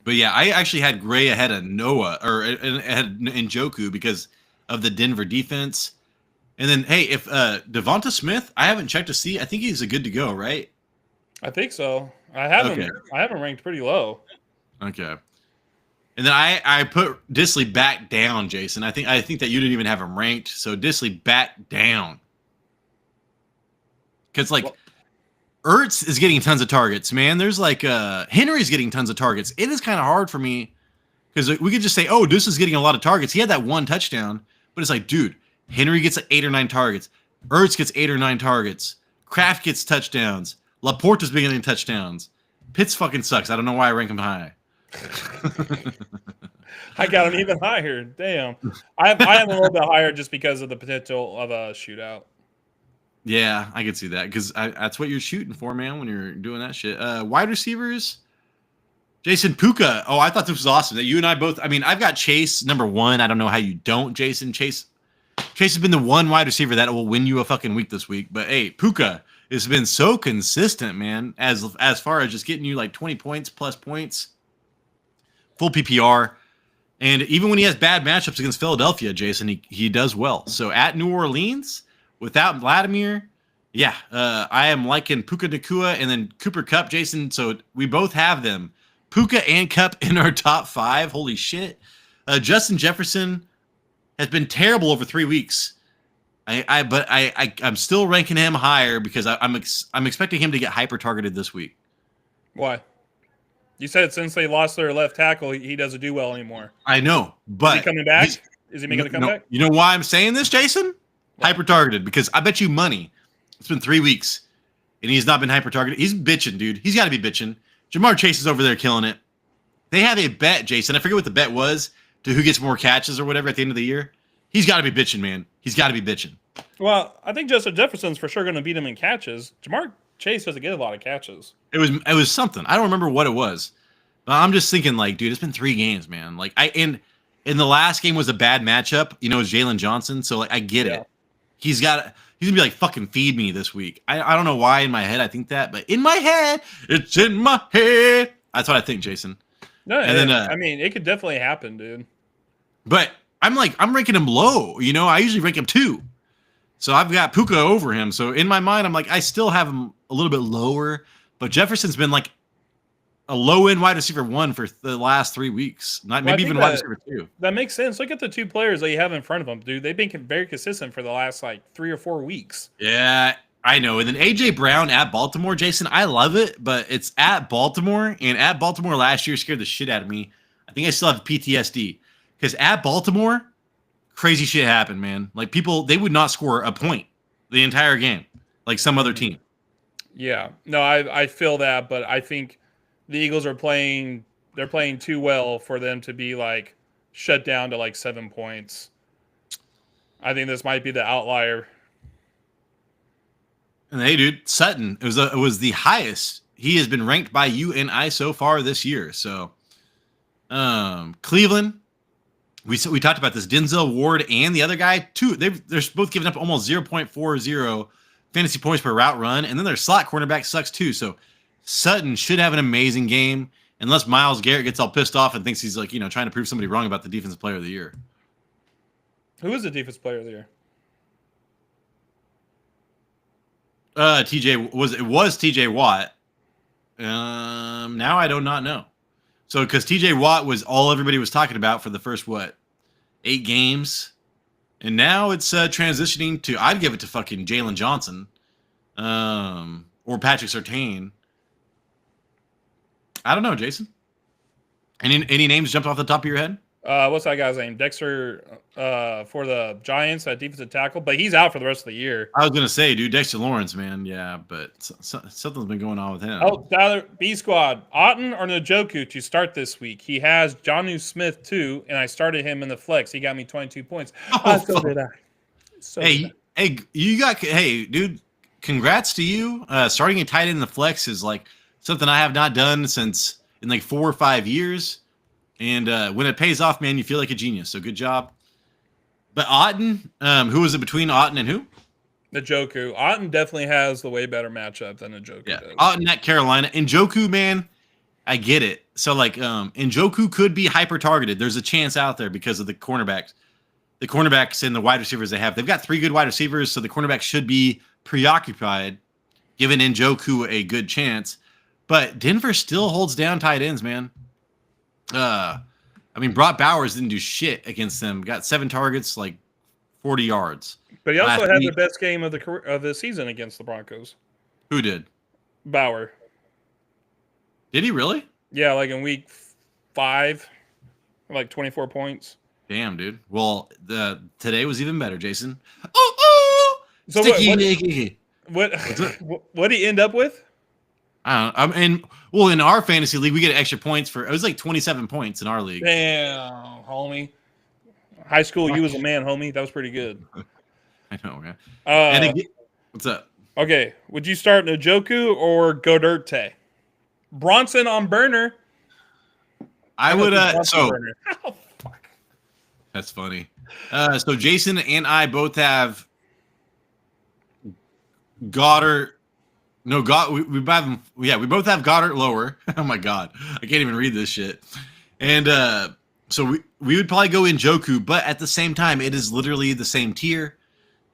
But yeah, I actually had Gray ahead of Noah or ahead Njoku because of the Denver defense. And then, hey, if Devonta Smith, I haven't checked to see. I think he's a good to go, right? I think so. I haven't ranked pretty low. Okay. And then I put Disley back down, Jason. I think that you didn't even have him ranked, so Disley back down. Because Ertz is getting tons of targets, man. There's Henry's getting tons of targets. It is kind of hard for me because we could just say, oh, Disley's getting a lot of targets. He had that 1 touchdown, but it's like, dude, Henry gets 8 or 9 targets. Ertz gets 8 or 9 targets. Kraft gets touchdowns. Laporta's getting touchdowns. Pitts fucking sucks. I don't know why I rank him high. I got him even higher. Damn. I am a little bit higher just because of the potential of a shootout. Yeah, I can see that because that's what you're shooting for, man, when you're doing that shit. Wide receivers, Jason Puka. Oh, I thought this was awesome. That you and I both. I mean, I've got Chase number 1. I don't know how you don't, Jason. Chase has been the one wide receiver that will win you a fucking week this week. But hey, Puka has been so consistent, man. As far as just getting you like 20 points plus points, full PPR. And even when he has bad matchups against Philadelphia, Jason, he does well. So at New Orleans, without Vladimir, yeah, I am liking Puka Nacua and then Cooper Kupp, Jason. So we both have them. Puka and Kupp in our top 5. Holy shit. Justin Jefferson has been terrible over 3 weeks. I'm still ranking him higher because I'm expecting him to get hyper targeted this week. Why? You said since they lost their left tackle, he doesn't do well anymore. I know, but is he coming back? Is he making a comeback? You know why I'm saying this, Jason? Hyper targeted because I bet you money. It's been 3 weeks and he's not been hyper targeted. He's bitching, dude. He's got to be bitching. Jamar Chase is over there killing it. They have a bet, Jason. I forget what the bet was to who gets more catches or whatever at the end of the year. He's got to be bitching, man. He's got to be bitching. Well, I think Justin Jefferson's for sure going to beat him in catches. Jamar Chase doesn't get a lot of catches. It was something. I don't remember what it was. But I'm just thinking, like, dude, it's been 3 games, man. Like, in the last game was a bad matchup. You know, it's Jalen Johnson. So, like, I get it. He's going to be like, fucking feed me this week. I don't know why in my head I think that, but in my head, it's in my head. That's what I think, Jason. No, and then, I mean, it could definitely happen, dude. But I'm ranking him low. You know, I usually rank him 2. So I've got Puka over him. So in my mind, I'm like, I still have him a little bit lower. But Jefferson's been like a low-end wide receiver 1 for the last 3 weeks. Maybe even wide receiver 2. That makes sense. Look at the 2 players that you have in front of them, dude. They've been very consistent for the last, 3 or 4 weeks. Yeah, I know. And then A.J. Brown at Baltimore, Jason, I love it. But it's at Baltimore. And at Baltimore last year scared the shit out of me. I think I still have PTSD. Because at Baltimore, crazy shit happened, man. Like, they would not score a point the entire game, like some other team. Yeah. No, I feel that, but I think the Eagles are playing too well for them to be, shut down to, 7 points. I think this might be the outlier. And hey, dude, Sutton, it was the highest he has been ranked by you and I so far this year. So, Cleveland. We talked about this. Denzel Ward and the other guy, they're both giving up almost 0.40 fantasy points per route run, and then their slot cornerback sucks too. So Sutton should have an amazing game, unless Myles Garrett gets all pissed off and thinks he's trying to prove somebody wrong about the defensive player of the year. Who is the defensive player of the year? It was TJ Watt. Now I do not know. So, because TJ Watt was all everybody was talking about for the first, 8 games. And now it's transitioning to, I'd give it to fucking Jalen Johnson or Patrick Surtain. I don't know, Jason. Any names jumped off the top of your head? What's that guy's name? Dexter for the Giants at defensive tackle, but he's out for the rest of the year. I was gonna say, dude, Dexter Lawrence, man. Yeah, but something's been going on with him. Oh, Tyler, B Squad, Otten or Njoku to start this week. He has Jonnu Smith too, and I started him in the flex. He got me 22 points. So did I. So did I. Hey, dude, congrats to you. Starting a tight end in the flex is like something I have not done since in like 4 or 5 years. And when it pays off, man, you feel like a genius. So good job. But Otten, who was it between Otten and who? Njoku. Otten definitely has the way better matchup than Njoku does. Otten at Carolina. Njoku, man, I get it. So like Njoku could be hyper targeted. There's a chance out there because of the cornerbacks. The cornerbacks and the wide receivers they have. They've got 3 good wide receivers, so the cornerbacks should be preoccupied, giving Njoku a good chance. But Denver still holds down tight ends, man. Brock Bowers didn't do shit against them. Got 7 targets, like 40 yards. But he also had the best game of the season against the Broncos. Who did? Bauer. Did he really? Yeah, like in week 5, like 24 points. Damn, dude. Well, today was even better, Jason. So what did he end up with? I don't know. In our fantasy league, we get extra points for it was like 27 points in our league. Damn, homie. High school, you was a man, homie. That was pretty good. I know, man. What's up? Okay, would you start Njoku or Goderte? Bronson on burner. I would. Burner. Oh, fuck. That's funny. So Jason and I both have Goddard. No, we both have Goddard lower. Oh my god, I can't even read this shit. And so we would probably go Njoku, but at the same time, it is literally the same tier.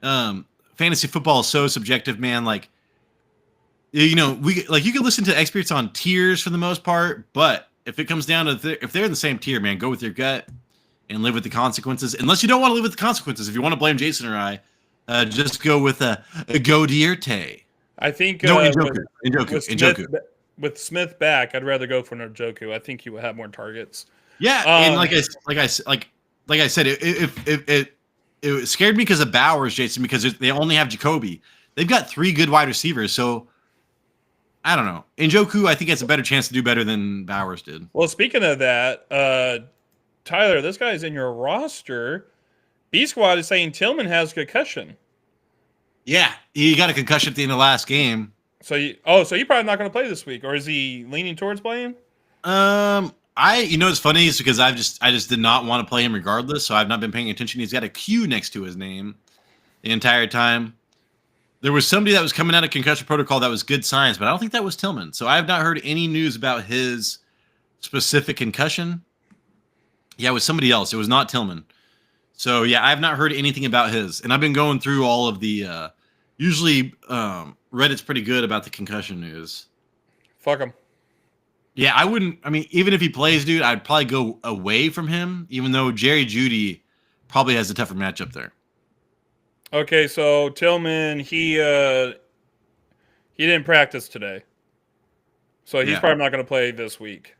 Fantasy football is so subjective, man. Like, you can listen to experts on tiers for the most part, but if it comes down to if they're in the same tier, man, go with your gut and live with the consequences. Unless you don't want to live with the consequences, if you want to blame Jason or I, just go with a Goderte. I think Njoku. With Smith back, I'd rather go for Njoku. I think he would have more targets. Yeah, and like I said, it scared me because of Bowers, Jason, because they only have Jacoby. They've got 3 good wide receivers, so I don't know. Njoku, I think has a better chance to do better than Bowers did. Well, speaking of that, Tyler, this guy's in your roster. B Squad is saying Tillman has concussion. Yeah, he got a concussion at the end of last game. So you're probably not going to play this week, or is he leaning towards playing? It's funny is because I just did not want to play him regardless, so I've not been paying attention. He's got a Q next to his name the entire time. There was somebody that was coming out of concussion protocol that was good signs, but I don't think that was Tillman. So I have not heard any news about his specific concussion. Yeah, it was somebody else. It was not Tillman. So yeah, I have not heard anything about his. And I've been going through all of the usually Reddit's pretty good about the concussion news. Fuck him. Yeah, I wouldn't. I mean, even if he plays, dude, I'd probably go away from him, even though Jerry Jeudy probably has a tougher matchup there. Okay, so Tillman, he didn't practice today. So he's probably not going to play this week.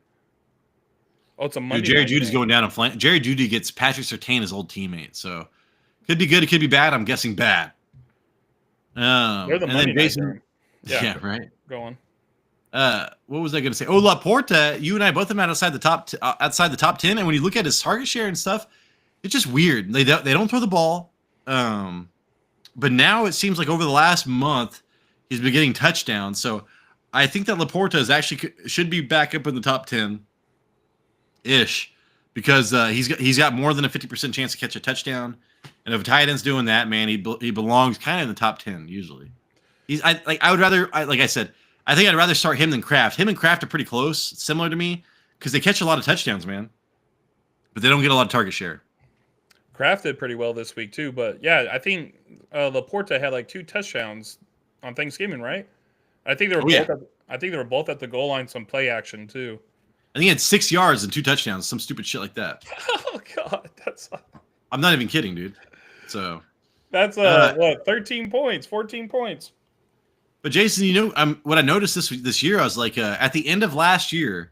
Oh, it's a Monday. Dude, Jerry Jeudy's going down in flank. Jerry Jeudy gets Patrick Surtain, his old teammate. So could be good, it could be bad. I'm guessing bad. They're the Monday night game. Yeah, right. Go on. What was I going to say? Oh, Laporta, you and I both have him outside the top 10. And when you look at his target share and stuff, it's just weird. They don't throw the ball. But now it seems like over the last month, he's been getting touchdowns. So I think that Laporta is actually should be back up in the top 10-ish because he's got more than a 50% chance to catch a touchdown. And if a tight end's doing that, man, he belongs kind of in the top 10 usually. I think I'd rather start him than Kraft. Him and Kraft are pretty close, similar to me, because they catch a lot of touchdowns, man. But they don't get a lot of target share. Kraft did pretty well this week too, but yeah, I think Laporta had like 2 touchdowns on Thanksgiving, right? I think they were both at the goal line, some play action too. I think he had 6 yards and 2 touchdowns, some stupid shit like that. Oh god, I'm not even kidding, dude. So that's 13 points, 14 points. But Jason, what I noticed this year, I was like, at the end of last year,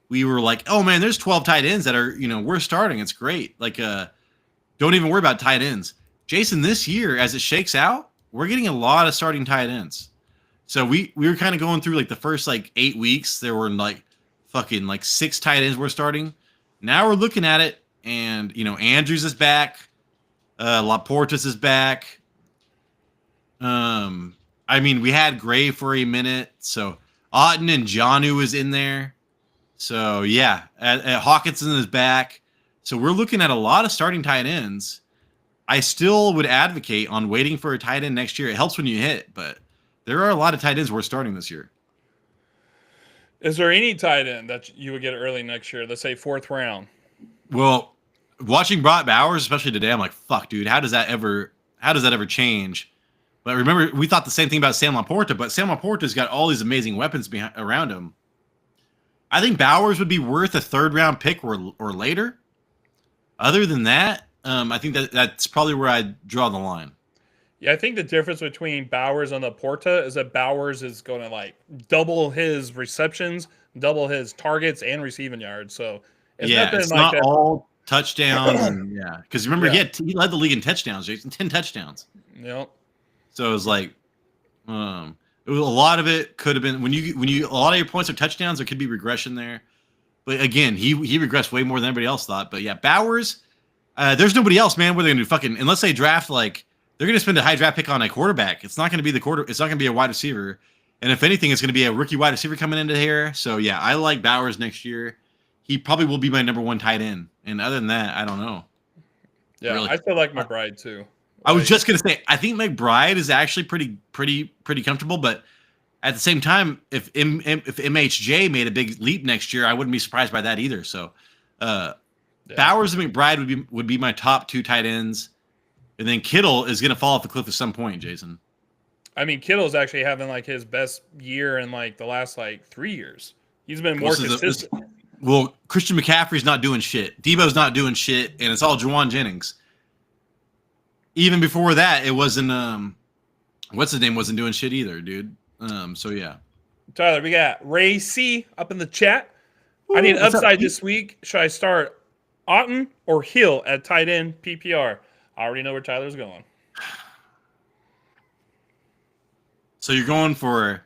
we were like, oh man, there's 12 tight ends that are, we're starting. It's great. Like, don't even worry about tight ends. Jason, this year, as it shakes out, we're getting a lot of starting tight ends. So we were kind of going through like the first like 8 weeks. There were like fucking like 6 tight ends we're starting. Now we're looking at it, and Andrews is back. Laportas is back. I mean, we had Gray for a minute, so Otten and Jonnu is in there. So yeah, Hawkinson is back. So we're looking at a lot of starting tight ends. I still would advocate on waiting for a tight end next year. It helps when you hit, but there are a lot of tight ends we're starting this year. Is there any tight end that you would get early next year? Let's say 4th round. Well, watching Brock Bowers, especially today, I'm like, fuck, dude, how does that ever change? But remember, we thought the same thing about Sam Laporta, but Sam Laporta's got all these amazing weapons around him. I think Bowers would be worth a 3rd round pick or later. Other than that, I think that's probably where I'd draw the line. Yeah, I think the difference between Bowers and Laporta is that Bowers is going to like double his receptions, double his targets, and receiving yards. So it's like not all touchdowns. And, because remember, he led the league in touchdowns, Jason, 10 touchdowns. Yep. So it was like, it was a lot of it could have been when you a lot of your points are touchdowns. There could be regression there, but again, he regressed way more than everybody else thought. But yeah, Bowers, there's nobody else, man. Where they're gonna do unless they draft they're gonna spend a high draft pick on a quarterback. It's not gonna be it's not gonna be a wide receiver, and if anything, it's gonna be a rookie wide receiver coming into here. So yeah, I like Bowers next year. He probably will be my number 1 tight end, and other than that, I don't know. Yeah, really. I feel like McBride too. I was just gonna say, I think McBride is actually pretty comfortable, but at the same time, if MHJ made a big leap next year, I wouldn't be surprised by that either. So, Bowers and McBride would be my top 2 tight ends, and then Kittle is gonna fall off the cliff at some point. Jason, I mean, Kittle's actually having like his best year in like the last 3 years. He's been more consistent. Well, Christian McCaffrey's not doing shit. Debo's not doing shit, and it's all Juwan Jennings. Even before that, it wasn't what's his name wasn't doing shit either, dude. So yeah. Tyler, we got Ray C up in the chat. I need upside this week. Should I start Otten or Hill at tight end PPR? I already know where Tyler's going. So you're going for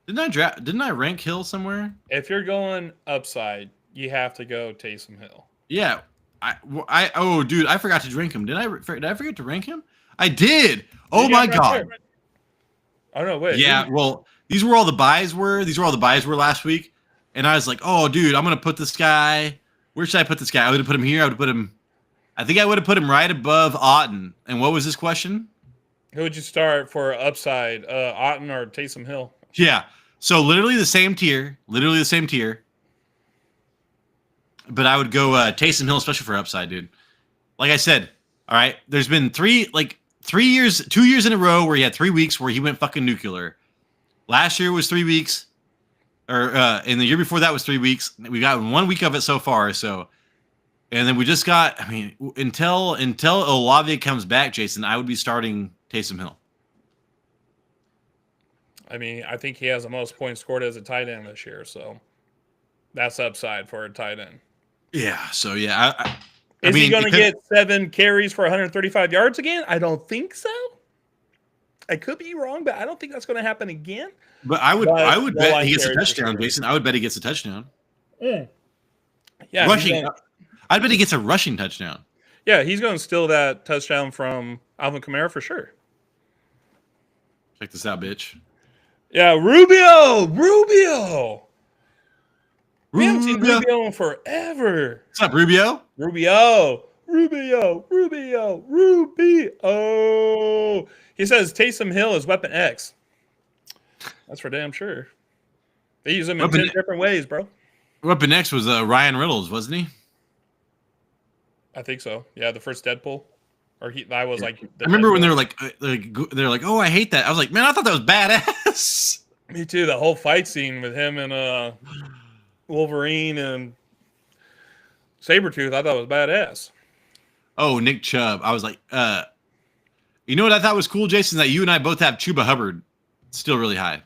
didn't I rank Hill somewhere? If you're going upside, you have to go Taysom Hill. Yeah. Dude, I forgot to drink him. Did I forget to rank him? I did. Oh my God. Oh no, wait. Yeah, well, these were all the buys were last week. And I was like, oh dude, I'm gonna put this guy. Where should I put this guy? I would have put him here. I think I would have put him right above Otten. And what was this question? Who would you start for upside? Otten or Taysom Hill? Yeah. So literally the same tier. But I would go Taysom Hill, especially for upside, dude. Like I said, all right, there's been 2 years in a row where he had 3 weeks where he went fucking nuclear. Last year was 3 weeks, and the year before that was 3 weeks. We got 1 week of it so far. So, and then we just got. I mean, until Olave comes back, Jason, I would be starting Taysom Hill. I mean, I think he has the most points scored as a tight end this year, so that's upside for a tight end. Yeah. So yeah, Is he going to get 7 carries for 135 yards again? I don't think so. I could be wrong, but I don't think that's going to happen again. But I would bet he gets a touchdown, Jason. I would bet he gets a touchdown. Yeah. Rushing. I'd bet he gets a rushing touchdown. Yeah, he's going to steal that touchdown from Alvin Kamara for sure. Check this out, bitch. Yeah, Rubio. We haven't seen Rubio in forever. What's up, Rubio? Rubio. He says Taysom Hill is Weapon X. That's for damn sure. They use him in 10 different ways, bro. Weapon X was Ryan Reynolds, wasn't he? I think so. Yeah, the first Deadpool. I was like. I remember when they were like, oh, I hate that. I was like, man, I thought that was badass. Me too. The whole fight scene with him and Wolverine and Sabretooth, I thought was badass. Oh, Nick Chubb. I was like, you know what I thought was cool, Jason? That you and I both have Chuba Hubbard still really high.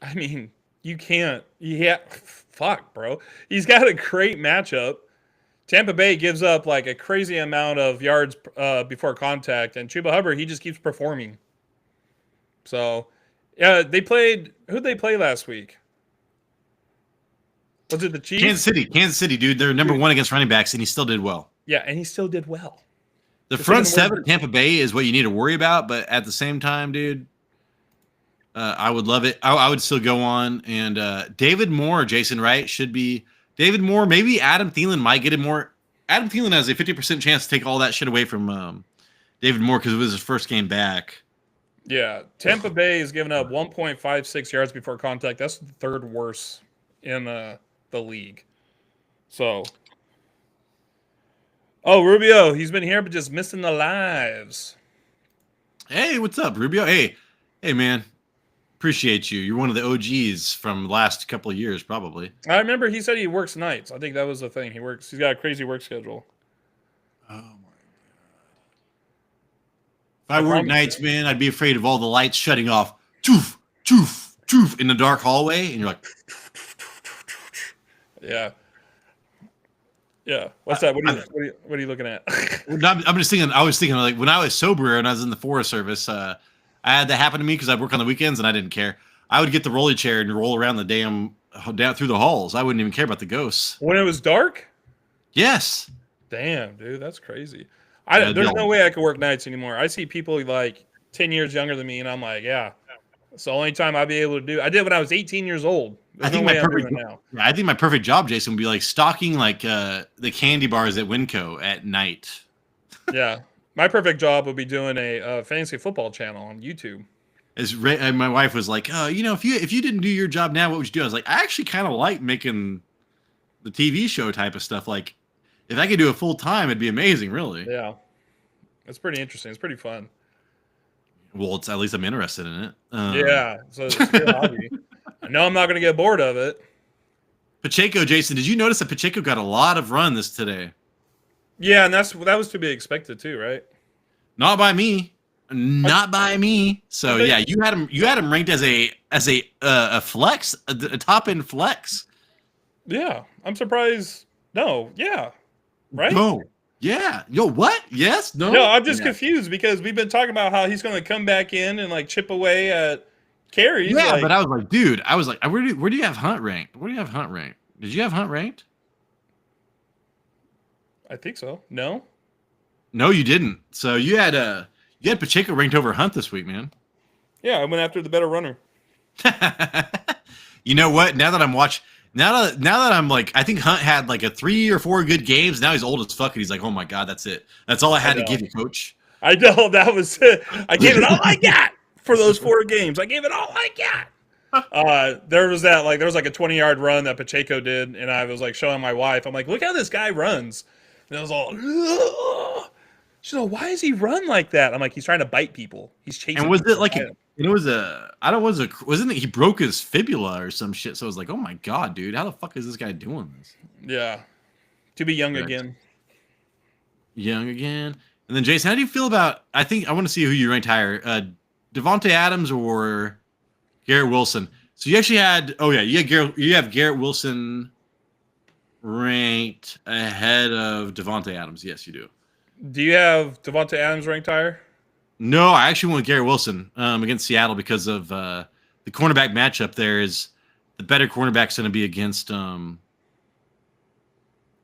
I mean, You can't. Yeah, fuck, bro. He's got a great matchup. Tampa Bay gives up like a crazy amount of yards before contact, and Chuba Hubbard, he just keeps performing. So, yeah, they played. Who'd they play last week? Was it the Chiefs? Kansas City, dude. They're number one against running backs, and he still did well. Yeah, and he still did well. The front seven at Tampa Bay is what you need to worry about, but at the same time, dude, I would love it. I would still go on. And David Moore, Jason Wright, should be David Moore. Maybe Adam Thielen might get it more. Adam Thielen has a 50% chance to take all that shit away from David Moore because it was his first game back. Yeah, Tampa Bay is giving up 1.56 yards before contact. That's the third worst in the league. So, Rubio, he's been here but just missing the lives. Hey, what's up, Rubio? Hey, man. Appreciate you. You're one of the OGs from the last couple of years, probably. I remember he said he works nights. I think that was the thing. He's got a crazy work schedule. Oh my god! If I worked nights, man, I'd be afraid of all the lights shutting off. Choof, choof, choof in the dark hallway, and you're like, yeah. Yeah. What's that? What are you looking at? I'm just thinking. I was thinking like when I was sober and I was in the Forest Service. I had that happen to me because I work on the weekends and I didn't care. I would get the rolly chair and roll around the down through the halls. I wouldn't even care about the ghosts. When it was dark? Yes. Damn, dude, that's crazy. There's no way I could work nights anymore. I see people like 10 years younger than me, and I'm like, yeah, it's the only time I'd be able to do. I did when I was 18 years old. I think my perfect job, Jason, would be like stocking like the candy bars at Winco at night. Yeah. My perfect job would be doing a fantasy football channel on YouTube. My wife was like, if you didn't do your job now, what would you do? I was like, I actually kind of like making the TV show type of stuff. Like, if I could do it full time, it'd be amazing, really. Yeah. It's pretty interesting. It's pretty fun. Well, at least I'm interested in it. Yeah. So it's a good hobby. I know I'm not going to get bored of it. Pacheco, Jason, did you notice that Pacheco got a lot of run today? Yeah, and that was to be expected too, right? Not by me. Not by me. So yeah, you had him ranked as a flex, a top end flex. Yeah, I'm surprised. No, yeah, right? No, yeah. Yo, what? Yes, no. No, I'm just confused because we've been talking about how he's going to come back in and like chip away at carries. Yeah, but I was like, dude, where do you have Hunt ranked? Where do you have Hunt ranked? Did you have Hunt ranked? I think so. No, you didn't. So you had Pacheco ranked over Hunt this week, man. Yeah, I went after the better runner. You know what? Now that I'm like, I think Hunt had like a 3 or 4 good games. Now he's old as fuck, and he's like, oh my god, that's it. That's all I had to give you, coach. I know that was it. I gave it all I got for those 4 games. I gave it all I got. There was like a 20-yard run that Pacheco did, and I was like showing my wife. I'm like, look how this guy runs. And I was all, ugh. She's like, why does he run like that? I'm like, he's trying to bite people. He's chasing. And was it like wasn't it he broke his fibula or some shit? So I was like, oh my god, dude, how the fuck is this guy doing this? Yeah, to be young again. Young again. And then Jason, how do you feel about? I want to see who you ranked higher, Devontae Adams or Garrett Wilson. So you actually had, you have Garrett Wilson ranked ahead of Devontae Adams. Yes, you do. Do you have Devontae Adams ranked higher? No, I actually went Garrett Wilson against Seattle because of the cornerback matchup. There is the better cornerback's going to be against, I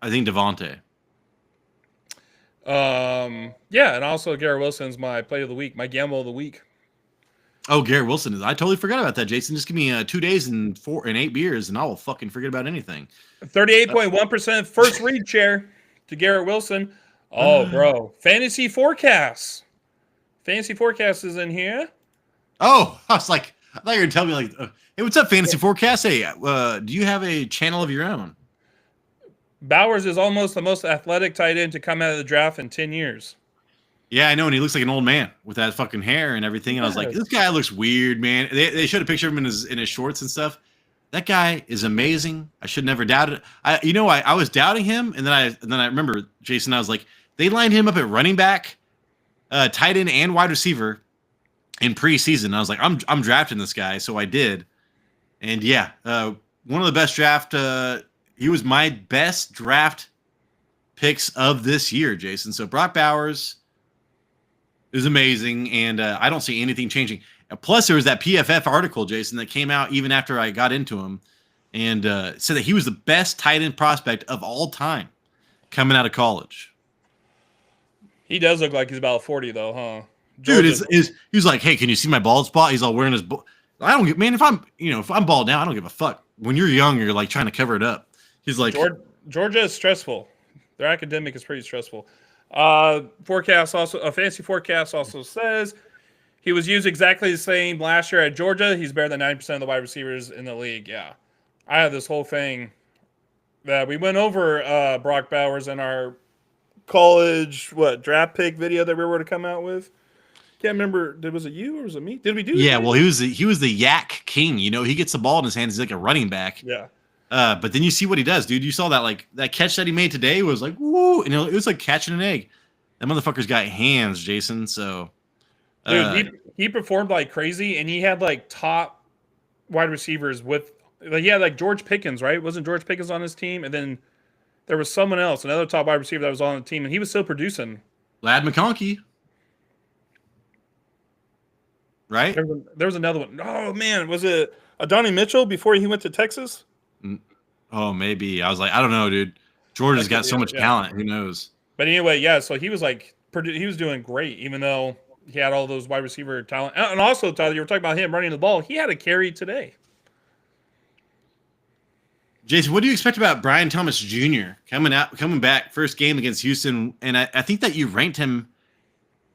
think, Devontae. Yeah, and also Garrett Wilson's my play of the week, my gamble of the week. Oh, Garrett Wilson is. I totally forgot about that, Jason. Just give me 2 days and 8 beers, and I will fucking forget about anything. 38.1% first read share to Garrett Wilson. Oh, bro. Fantasy Forecasts. Fantasy Forecast is in here. Oh, I was like, I thought you were going to tell me, like, hey, what's up, Fantasy Forecast? Hey, do you have a channel of your own? Bowers is almost the most athletic tight end to come out of the draft in 10 years. Yeah, I know, and he looks like an old man with that fucking hair and everything. And I was like, this guy looks weird, man. They showed a picture of him in his shorts and stuff. That guy is amazing. I should never doubt it. I was doubting him, and then I remember, Jason, I was like, they lined him up at running back, tight end, and wide receiver in preseason. I was like, I'm drafting this guy, so I did. And yeah, one of the best draft. He was my best draft picks of this year, Jason. So Brock Bowers is amazing, and I don't see anything changing. Plus, there was that PFF article, Jason, that came out even after I got into him, and said that he was the best tight end prospect of all time coming out of college. He does look like he's about 40, though, huh? Dude, he's like, hey, can you see my bald spot? He's all wearing his. I don't get, man. If I'm bald now, I don't give a fuck. When you're young, you're like trying to cover it up. He's like, Georgia is stressful. Their academic is pretty stressful. Forecast also, a fantasy forecast also says he was used exactly the same last year at Georgia. He's better than 90% of the wide receivers in the league. Yeah, I have this whole thing that we went over Brock Bowers in our college draft pick video that we were to come out with. Can't remember. Was it you or was it me? Did we do? Yeah, well, he was the yak king. You know, he gets the ball in his hands. He's like a running back. Yeah. But then you see what he does, dude. You saw that catch that he made today was like, woo, and it was like catching an egg. That motherfucker's got hands, Jason. So, dude, he performed like crazy, and he had like top wide receivers with. Like, he had like George Pickens, right? Wasn't George Pickens on his team? And then there was someone else, another top wide receiver that was on the team, and he was still producing. Lad McConkey, right? There was another one. Oh man, was it Adonai Mitchell before he went to Texas? Oh, maybe. I was like, I don't know, dude. Georgia's got so much talent. Who knows? But anyway, yeah. So he was like, he was doing great, even though he had all those wide receiver talent. And also, Tyler, you were talking about him running the ball. He had a carry today. Jason, what do you expect about Brian Thomas Jr. coming back first game against Houston? And I think that you ranked him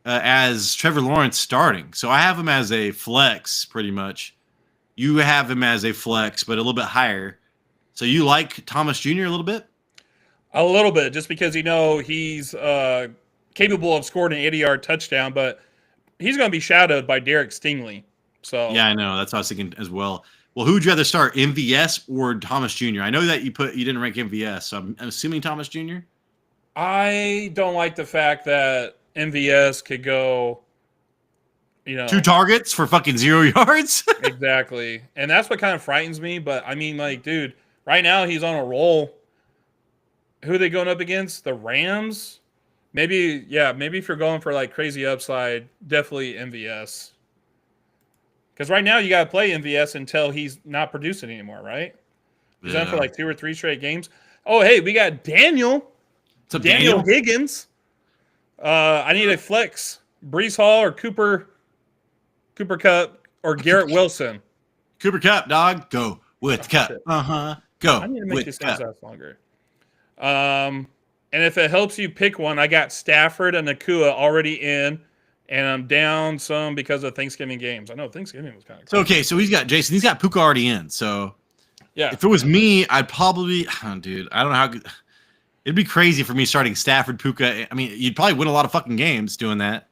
as Trevor Lawrence starting. So I have him as a flex, pretty much. You have him as a flex, but a little bit higher. So you like Thomas Jr. a little bit? A little bit, just because he's capable of scoring an 80-yard touchdown, but he's going to be shadowed by Derek Stingley. So yeah, I know. That's what I was thinking as well. Well, who would you rather start, MVS or Thomas Jr.? I know that you didn't rank MVS, so I'm assuming Thomas Jr. I don't like the fact that MVS could go, 2 targets for fucking 0 yards. Exactly, and that's what kind of frightens me. But I mean, like, dude, right now he's on a roll. Who are they going up against? The Rams? Maybe if you're going for like crazy upside, definitely MVS. Because right now you got to play MVS until he's not producing anymore, right? He's done for like 2 or 3 straight games. Oh, hey, we got Daniel. What's up, Daniel Higgins. I need a flex. Brees Hall or Cooper Kupp or Garrett Wilson. Cooper Kupp, dog. Go with Kupp. Go. I need to make this last longer. And if it helps you pick one, I got Stafford and Nakua already in. And I'm down some because of Thanksgiving games. I know Thanksgiving was kind of cool. Okay, so he's got Puka already in. So yeah, if it was me, I'd probably, dude, I don't know how. It'd be crazy for me starting Stafford, Puka. I mean, you'd probably win a lot of fucking games doing that.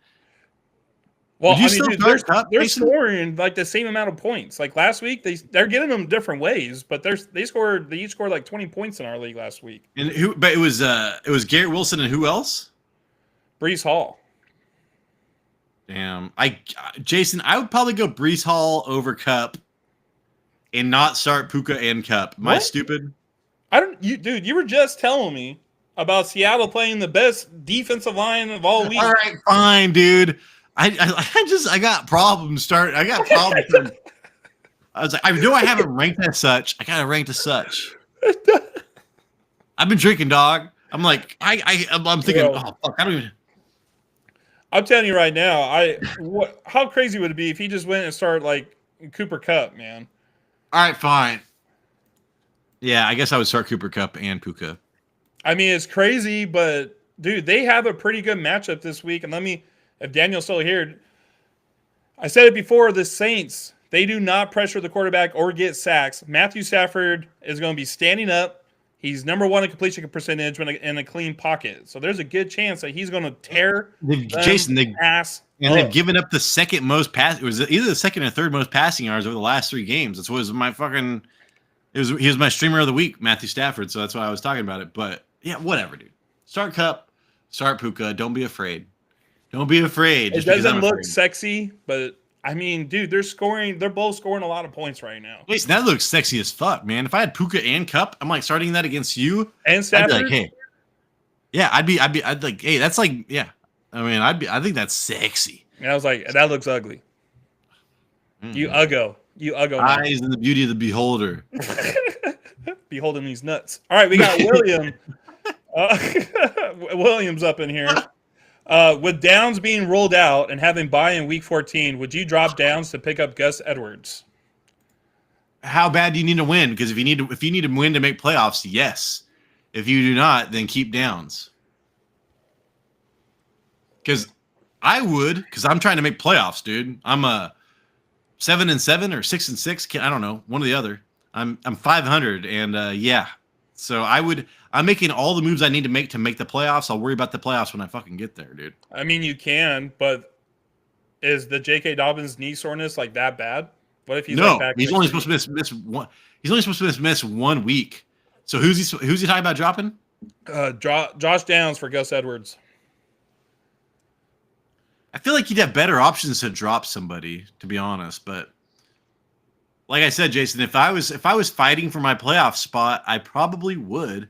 Well, dude, they're scoring like the same amount of points. Like last week, they're getting them different ways, but they each scored like 20 points in our league last week. And but it was Garrett Wilson and who else? Brees Hall. Damn, Jason, I would probably go Brees Hall over Kupp, and not start Puka and Kupp. Am I stupid? Dude, you were just telling me about Seattle playing the best defensive line of all week. All right, fine, dude. I got problems. I got problems. I was like, I know I haven't ranked as such. I gotta rank as such. I've been drinking, dog. I'm like, I'm thinking, oh fuck, I don't even. I'm telling you right now, how crazy would it be if he just went and started like Cooper Kupp, man? All right, fine. Yeah, I guess I would start Cooper Kupp and Puka. I mean, it's crazy, but dude, they have a pretty good matchup this week. And if Daniel's still here, I said it before, the Saints, they do not pressure the quarterback or get sacks. Matthew Stafford is going to be standing up. He's number 1 in completion percentage in a clean pocket. So there's a good chance that he's going to tear ass. And they've given up the second most pass. It was either the second or third most passing yards over the last 3 games. He was my streamer of the week, Matthew Stafford. So that's why I was talking about it. But yeah, whatever, dude. Start Kupp, start Puka. Don't be afraid. Don't be afraid. It doesn't look sexy, but I mean, dude, they're scoring. They're both scoring a lot of points right now. Jason, that looks sexy as fuck, man. If I had Puka and Cup, I'm like starting that against you. And I'd be Stafford. like, hey, yeah, I'd like, hey, that's like, yeah. I mean, I think that's sexy. And I was like, that looks ugly. You uggo. You uggo. Eyes and the beauty of the beholder. Beholding these nuts. All right, we got William. Williams up in here. With Downs being rolled out and having bye in week 14, would you drop Downs to pick up Gus Edwards? How bad do you need to win? Because if you need to win to make playoffs, yes. If you do not, then keep Downs. Because I would, because I'm trying to make playoffs, dude. I'm a 7-7 or 6-6. I don't know, one or the other. I'm 500, and yeah. So I'm making all the moves I need to make the playoffs. I'll worry about the playoffs when I fucking get there, dude. I mean, you can, but is the J.K. Dobbins knee soreness like that bad? What if he's no? Like back He's only supposed to miss one. He's only supposed to miss 1 week. So who's he talking about dropping? Josh Downs for Gus Edwards. I feel like you'd have better options to drop somebody, to be honest. But like I said, Jason, if I was fighting for my playoff spot, I probably would.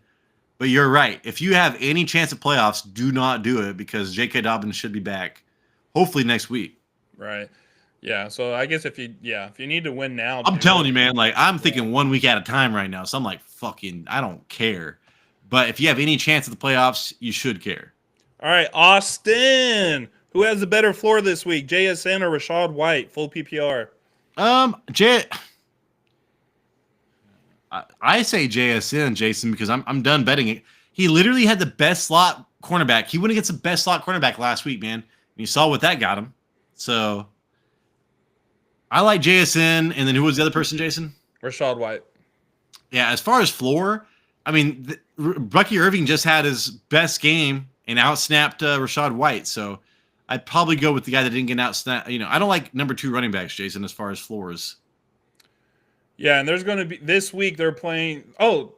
But you're right. If you have any chance of playoffs, do not do it because J.K. Dobbins should be back, hopefully next week. Right. Yeah. So I guess if you need to win now, I'm telling you, man. Like I'm thinking 1 week at a time right now. So I'm like, fucking, I don't care. But if you have any chance of the playoffs, you should care. All right, Austin. Who has the better floor this week, JSN or Rachaad White? Full PPR. I say JSN, Jason, because I'm done betting it. He literally had the best slot cornerback. He went against the best slot cornerback last week, man. And you saw what that got him. So I like JSN. And then who was the other person, Jason? Rachaad White. Yeah, as far as floor, I mean, Bucky Irving just had his best game and outsnapped Rachaad White. So I'd probably go with the guy that didn't get outsnapped. You know, I don't like number 2 running backs, Jason, as far as floors. Yeah, and there's going to be this week they're playing. Oh,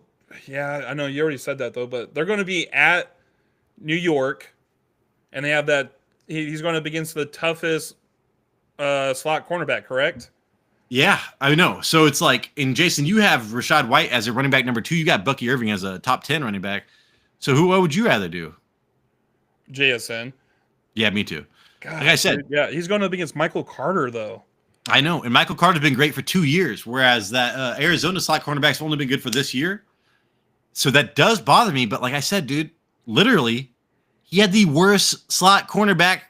yeah, I know you already said that though, but they're going to be at New York, and they have that. He's going up against the toughest slot cornerback, correct? Yeah, I know. So it's like, and Jason, you have Rachaad White as a running back number 2. You got Bucky Irving as a top 10 running back. So what would you rather do? JSN. Yeah, me too. God, like I said, dude, yeah, he's going up against Michael Carter though. I know, and Michael Carter's been great for 2 years, whereas that Arizona slot cornerback's only been good for this year. So that does bother me. But like I said, dude, literally, he had the worst slot cornerback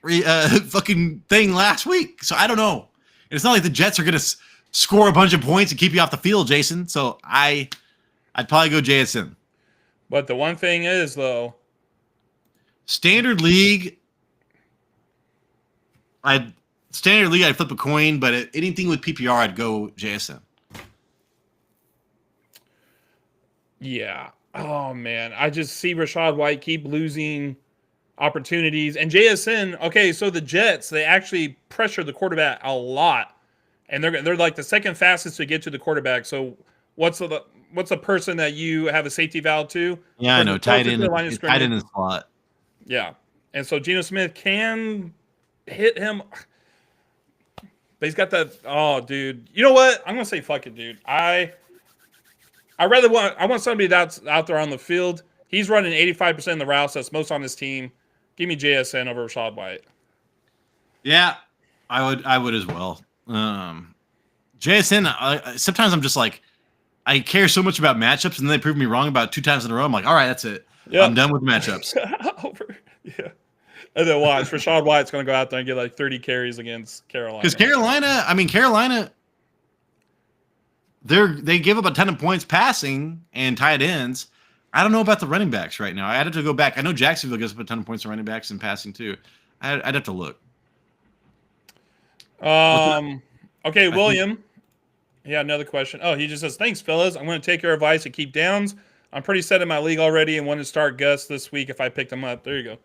fucking thing last week. So I don't know. And it's not like the Jets are going to score a bunch of points and keep you off the field, Jason. So I'd probably go JSN. But the one thing is, though, Standard league, I'd flip a coin, but anything with PPR, I'd go JSN. Yeah. Oh, man. I just see Rachaad White keep losing opportunities. And JSN, okay, so the Jets, they actually pressure the quarterback a lot. And they're like the second fastest to get to the quarterback. So what's the person that you have a safety valve to? Yeah, I know. Tight end in the slot. Yeah. And so Geno Smith can hit him. But he's got that. Oh, dude. You know what? I'm gonna say fuck it, dude. I want somebody that's out there on the field. He's running 85% of the routes. That's most on his team. Give me JSN over Rachaad White. Yeah, I would as well. JSN. Sometimes I'm just like, I care so much about matchups, and then they prove me wrong about 2 times in a row. I'm like, all right, that's it. Yep. I'm done with matchups. Yeah. And then watch, Rachaad White's going to go out there and get like 30 carries against Carolina. Because Carolina, they give up a ton of points passing and tight ends. I don't know about the running backs right now. I'd have to go back. I know Jacksonville gives up a ton of points to running backs and passing too. I'd have to look. Okay, William. Yeah, another question. Oh, he just says, thanks, fellas. I'm going to take your advice and keep Downs. I'm pretty set in my league already and want to start Gus this week if I picked him up. There you go.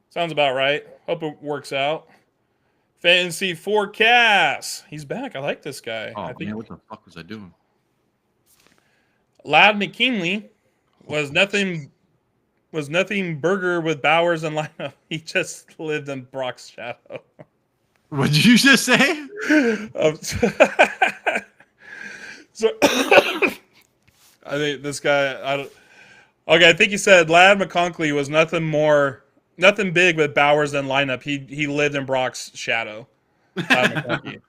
Sounds about right. Hope it works out. Fantasy Forecast. He's back. I like this guy. Oh, man, what the fuck was I doing? Loud McKinley was nothing burger with Bowers and lineup. He just lived in Brock's shadow. What did you just say? So I think this guy. Okay, I think he said Lad McConkey was nothing big with Bowers in lineup. He lived in Brock's shadow. Lad McConkey.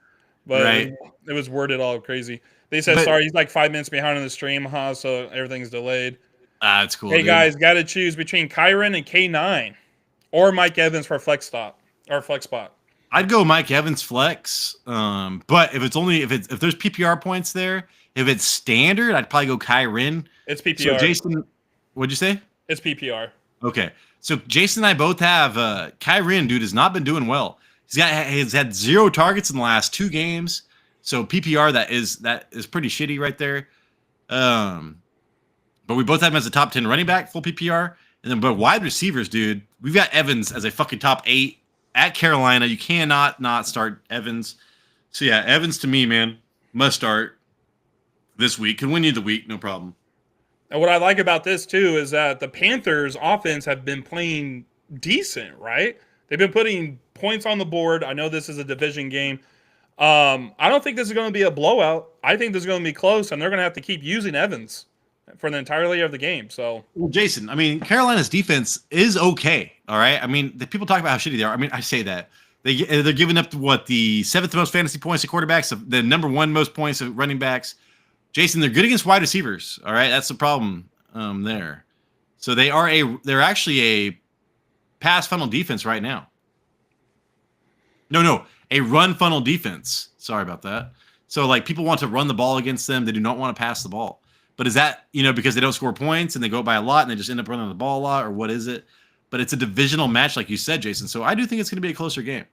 But Right. it was worded all crazy. They said, But- sorry, he's like 5 minutes behind on the stream, so everything's delayed. It's cool. Hey, dude. guys, got to choose between Kyron and K9 or Mike Evans for flex spot. I'd go Mike Evans flex. But if there's PPR points there, if it's standard, I'd probably go Kyron. It's PPR. So Jason, what'd you say? It's PPR. Okay. So Jason and I both have Kyron, dude, has not been doing well. He's had 0 targets in the last 2 games. So PPR that is pretty shitty right there. But we both have him as a top 10 running back, full PPR. And then but wide receivers, dude, we've got Evans as a fucking top 8 at Carolina. You cannot not start Evans. So yeah, Evans to me, man, must start this week. Can win you the week, no problem. And what I like about this too is that the Panthers offense have been playing decent, right? They've been putting points on the board. I know this is a division game. I don't think this is going to be a blowout. I think this is going to be close, and they're going to have to keep using Evans for the entirety of the game. So, well, Jason, I mean, Carolina's defense is okay. All right. I mean, the people talk about how shitty they are. I mean, I say that they're giving up the 7th most fantasy points to quarterbacks, the number 1 most points of running backs. Jason, they're good against wide receivers. All right, that's the problem there. So they're actually a pass funnel defense right now. No, a run funnel defense. Sorry about that. So like people want to run the ball against them. They do not want to pass the ball. But is that, because they don't score points and they go by a lot and they just end up running the ball a lot, or what is it? But it's a divisional match, like you said, Jason. So I do think it's going to be a closer game.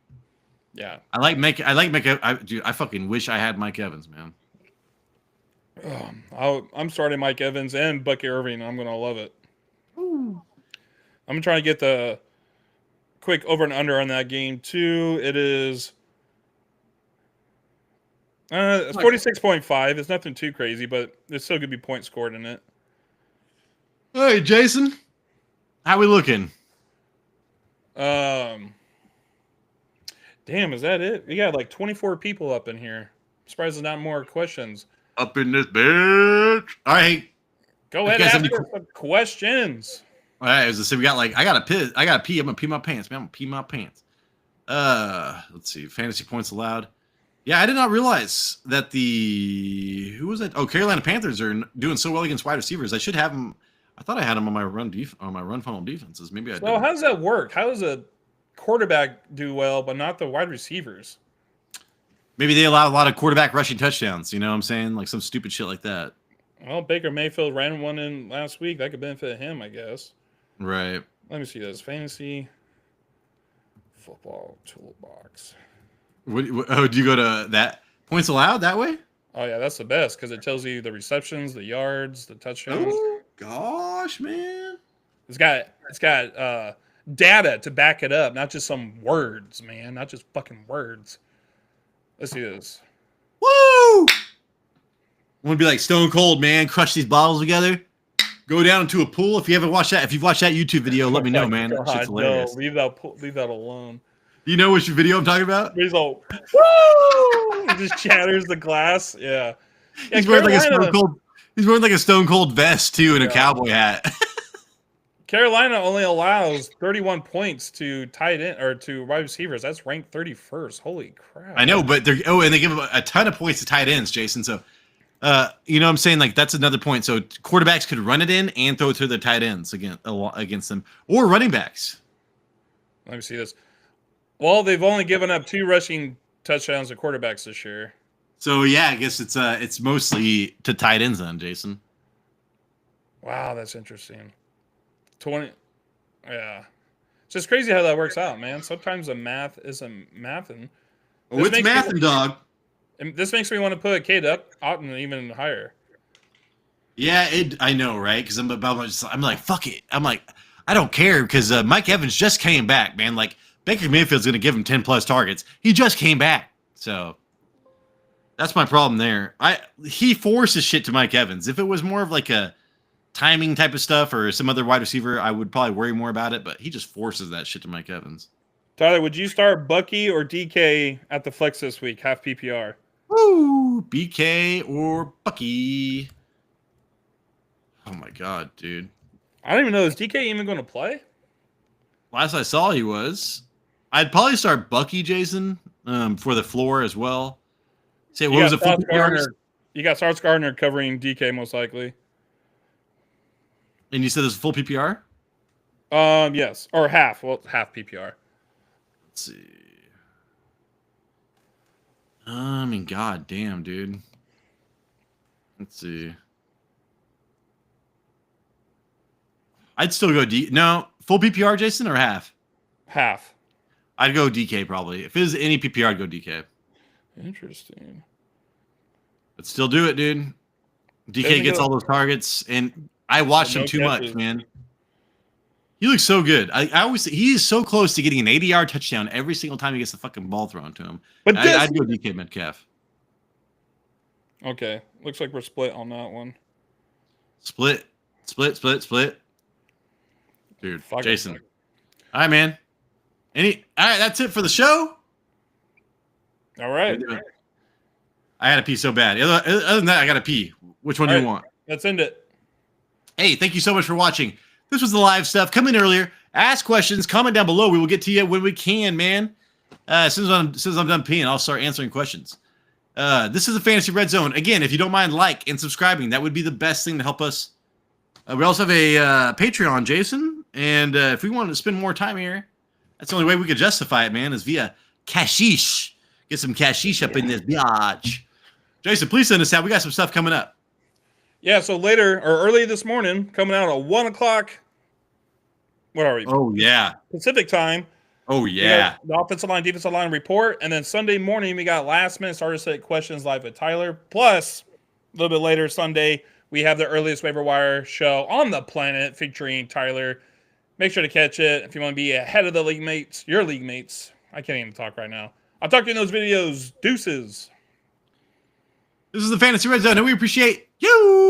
yeah. I like Mike. I fucking wish I had Mike Evans, man. I'm starting Mike Evans and Bucky Irving. I'm going to love it. I'm trying to get the quick over and under on that game, too. It is it's 46.5. It's nothing too crazy, but there's still going to be points scored in it. Hey, Jason. How we looking? Damn, is that it? We got like 24 people up in here. I'm surprised there's not more questions. Up in this bitch. All right. Go ahead and guys ask have any us some questions. All right. As I said, we got I gotta pee. I'm gonna pee my pants, man. I'm gonna pee my pants. Let's see. Fantasy points allowed. Yeah, I did not realize that who was it? Oh, Carolina Panthers are doing so well against wide receivers. I should have them. I thought I had them on my run funnel defenses. Maybe I did. Well, how does that work? How does a quarterback do well, but not the wide receivers? Maybe they allow a lot of quarterback rushing touchdowns. You know what I'm saying? Like some stupid shit like that. Well, Baker Mayfield ran one in last week. That could benefit him, I guess. Right. Let me see this. Fantasy football toolbox. Do you go to that points allowed that way? Oh, yeah, that's the best because it tells you the receptions, the yards, the touchdowns. Oh gosh, man. It's got data to back it up, not just some words, man. Not just fucking words. Let's see this. Woo! I'm gonna be like Stone Cold, man. Crush these bottles together. Go down into a pool. If you've watched that YouTube video, let me know, man. That shit's hilarious. No, leave that alone. You know which video I'm talking about? He's all, woo! He just shatters the glass. Yeah. He's wearing like a Stone Cold. He's wearing like a Stone Cold vest too, and a cowboy hat. Carolina only allows 31 points to tight end or to wide receivers. That's ranked 31st. Holy crap! I know, but and they give a ton of points to tight ends, Jason. So, you know what I'm saying? Like that's another point. So quarterbacks could run it in and throw it to the tight ends against them, or running backs. Let me see this. Well, they've only given up 2 rushing touchdowns to quarterbacks this year. So yeah, I guess it's mostly to tight ends then, Jason. Wow, that's interesting. 20, yeah. It's just crazy how that works out, man. Sometimes the math isn't mathing. Oh, it's mathing, dog. And this makes me want to put Cade Otton even higher. Yeah, I know, right? Because I'm like, fuck it. I'm like, I don't care because Mike Evans just came back, man. Like Baker Mayfield's going to give him 10 plus targets. He just came back, so that's my problem there. He forces shit to Mike Evans. If it was more of like a timing type of stuff or some other wide receiver, I would probably worry more about it, but he just forces that shit to Mike Evans. Tyler, would you start Bucky or DK at the flex this week? Half PPR. Woo! BK or Bucky. Oh my god, dude. I don't even know. Is DK even going to play? Last I saw, he was. I'd probably start Bucky, Jason, for the floor as well. Say, what was it? Sauce Gardner. You got Sauce Gardner covering DK most likely. And you said there's a full PPR? Yes, or half. Well, half PPR. Let's see. I mean, god damn, dude. Let's see. I'd still go No, full PPR, Jason, or half? Half. I'd go DK probably. If it was any PPR, I'd go DK. Interesting. But still do it, dude. DK gets all those targets, and I watched him too much, man. He looks so good. I always say he is so close to getting an 80-yard touchdown every single time he gets the fucking ball thrown to him. But I'd go DK Metcalf. Okay. Looks like we're split on that one. Split. Dude, Fuck Jason. it. All right, man. All right, that's it for the show. All right. I had to pee so bad. Other than that, I got to pee. Which one do you want? Let's end it. Hey, thank you so much for watching. This was the live stuff. Come in earlier. Ask questions. Comment down below. We will get to you when we can, man. As soon as I'm done peeing, I'll start answering questions. This is the Fantasy Red Zone. Again, if you don't mind like and subscribing, that would be the best thing to help us. We also have a Patreon, Jason. And if we want to spend more time here, that's the only way we could justify it, man, is via cashish. Get some cashish up in this biatch. Jason, please send us out. We got some stuff coming up. Yeah, so later or early this morning, coming out at 1 o'clock. What are we? Oh, yeah. Pacific time. Oh, yeah. The offensive line, defensive line report. And then Sunday morning, we got last minute starter set questions live with Tyler. Plus, a little bit later, Sunday, we have the earliest waiver wire show on the planet featuring Tyler. Make sure to catch it if you want to be ahead of the league mates, your league mates. I can't even talk right now. I'll talk to you in those videos. Deuces. This is the Fantasy Red Zone, and we appreciate you.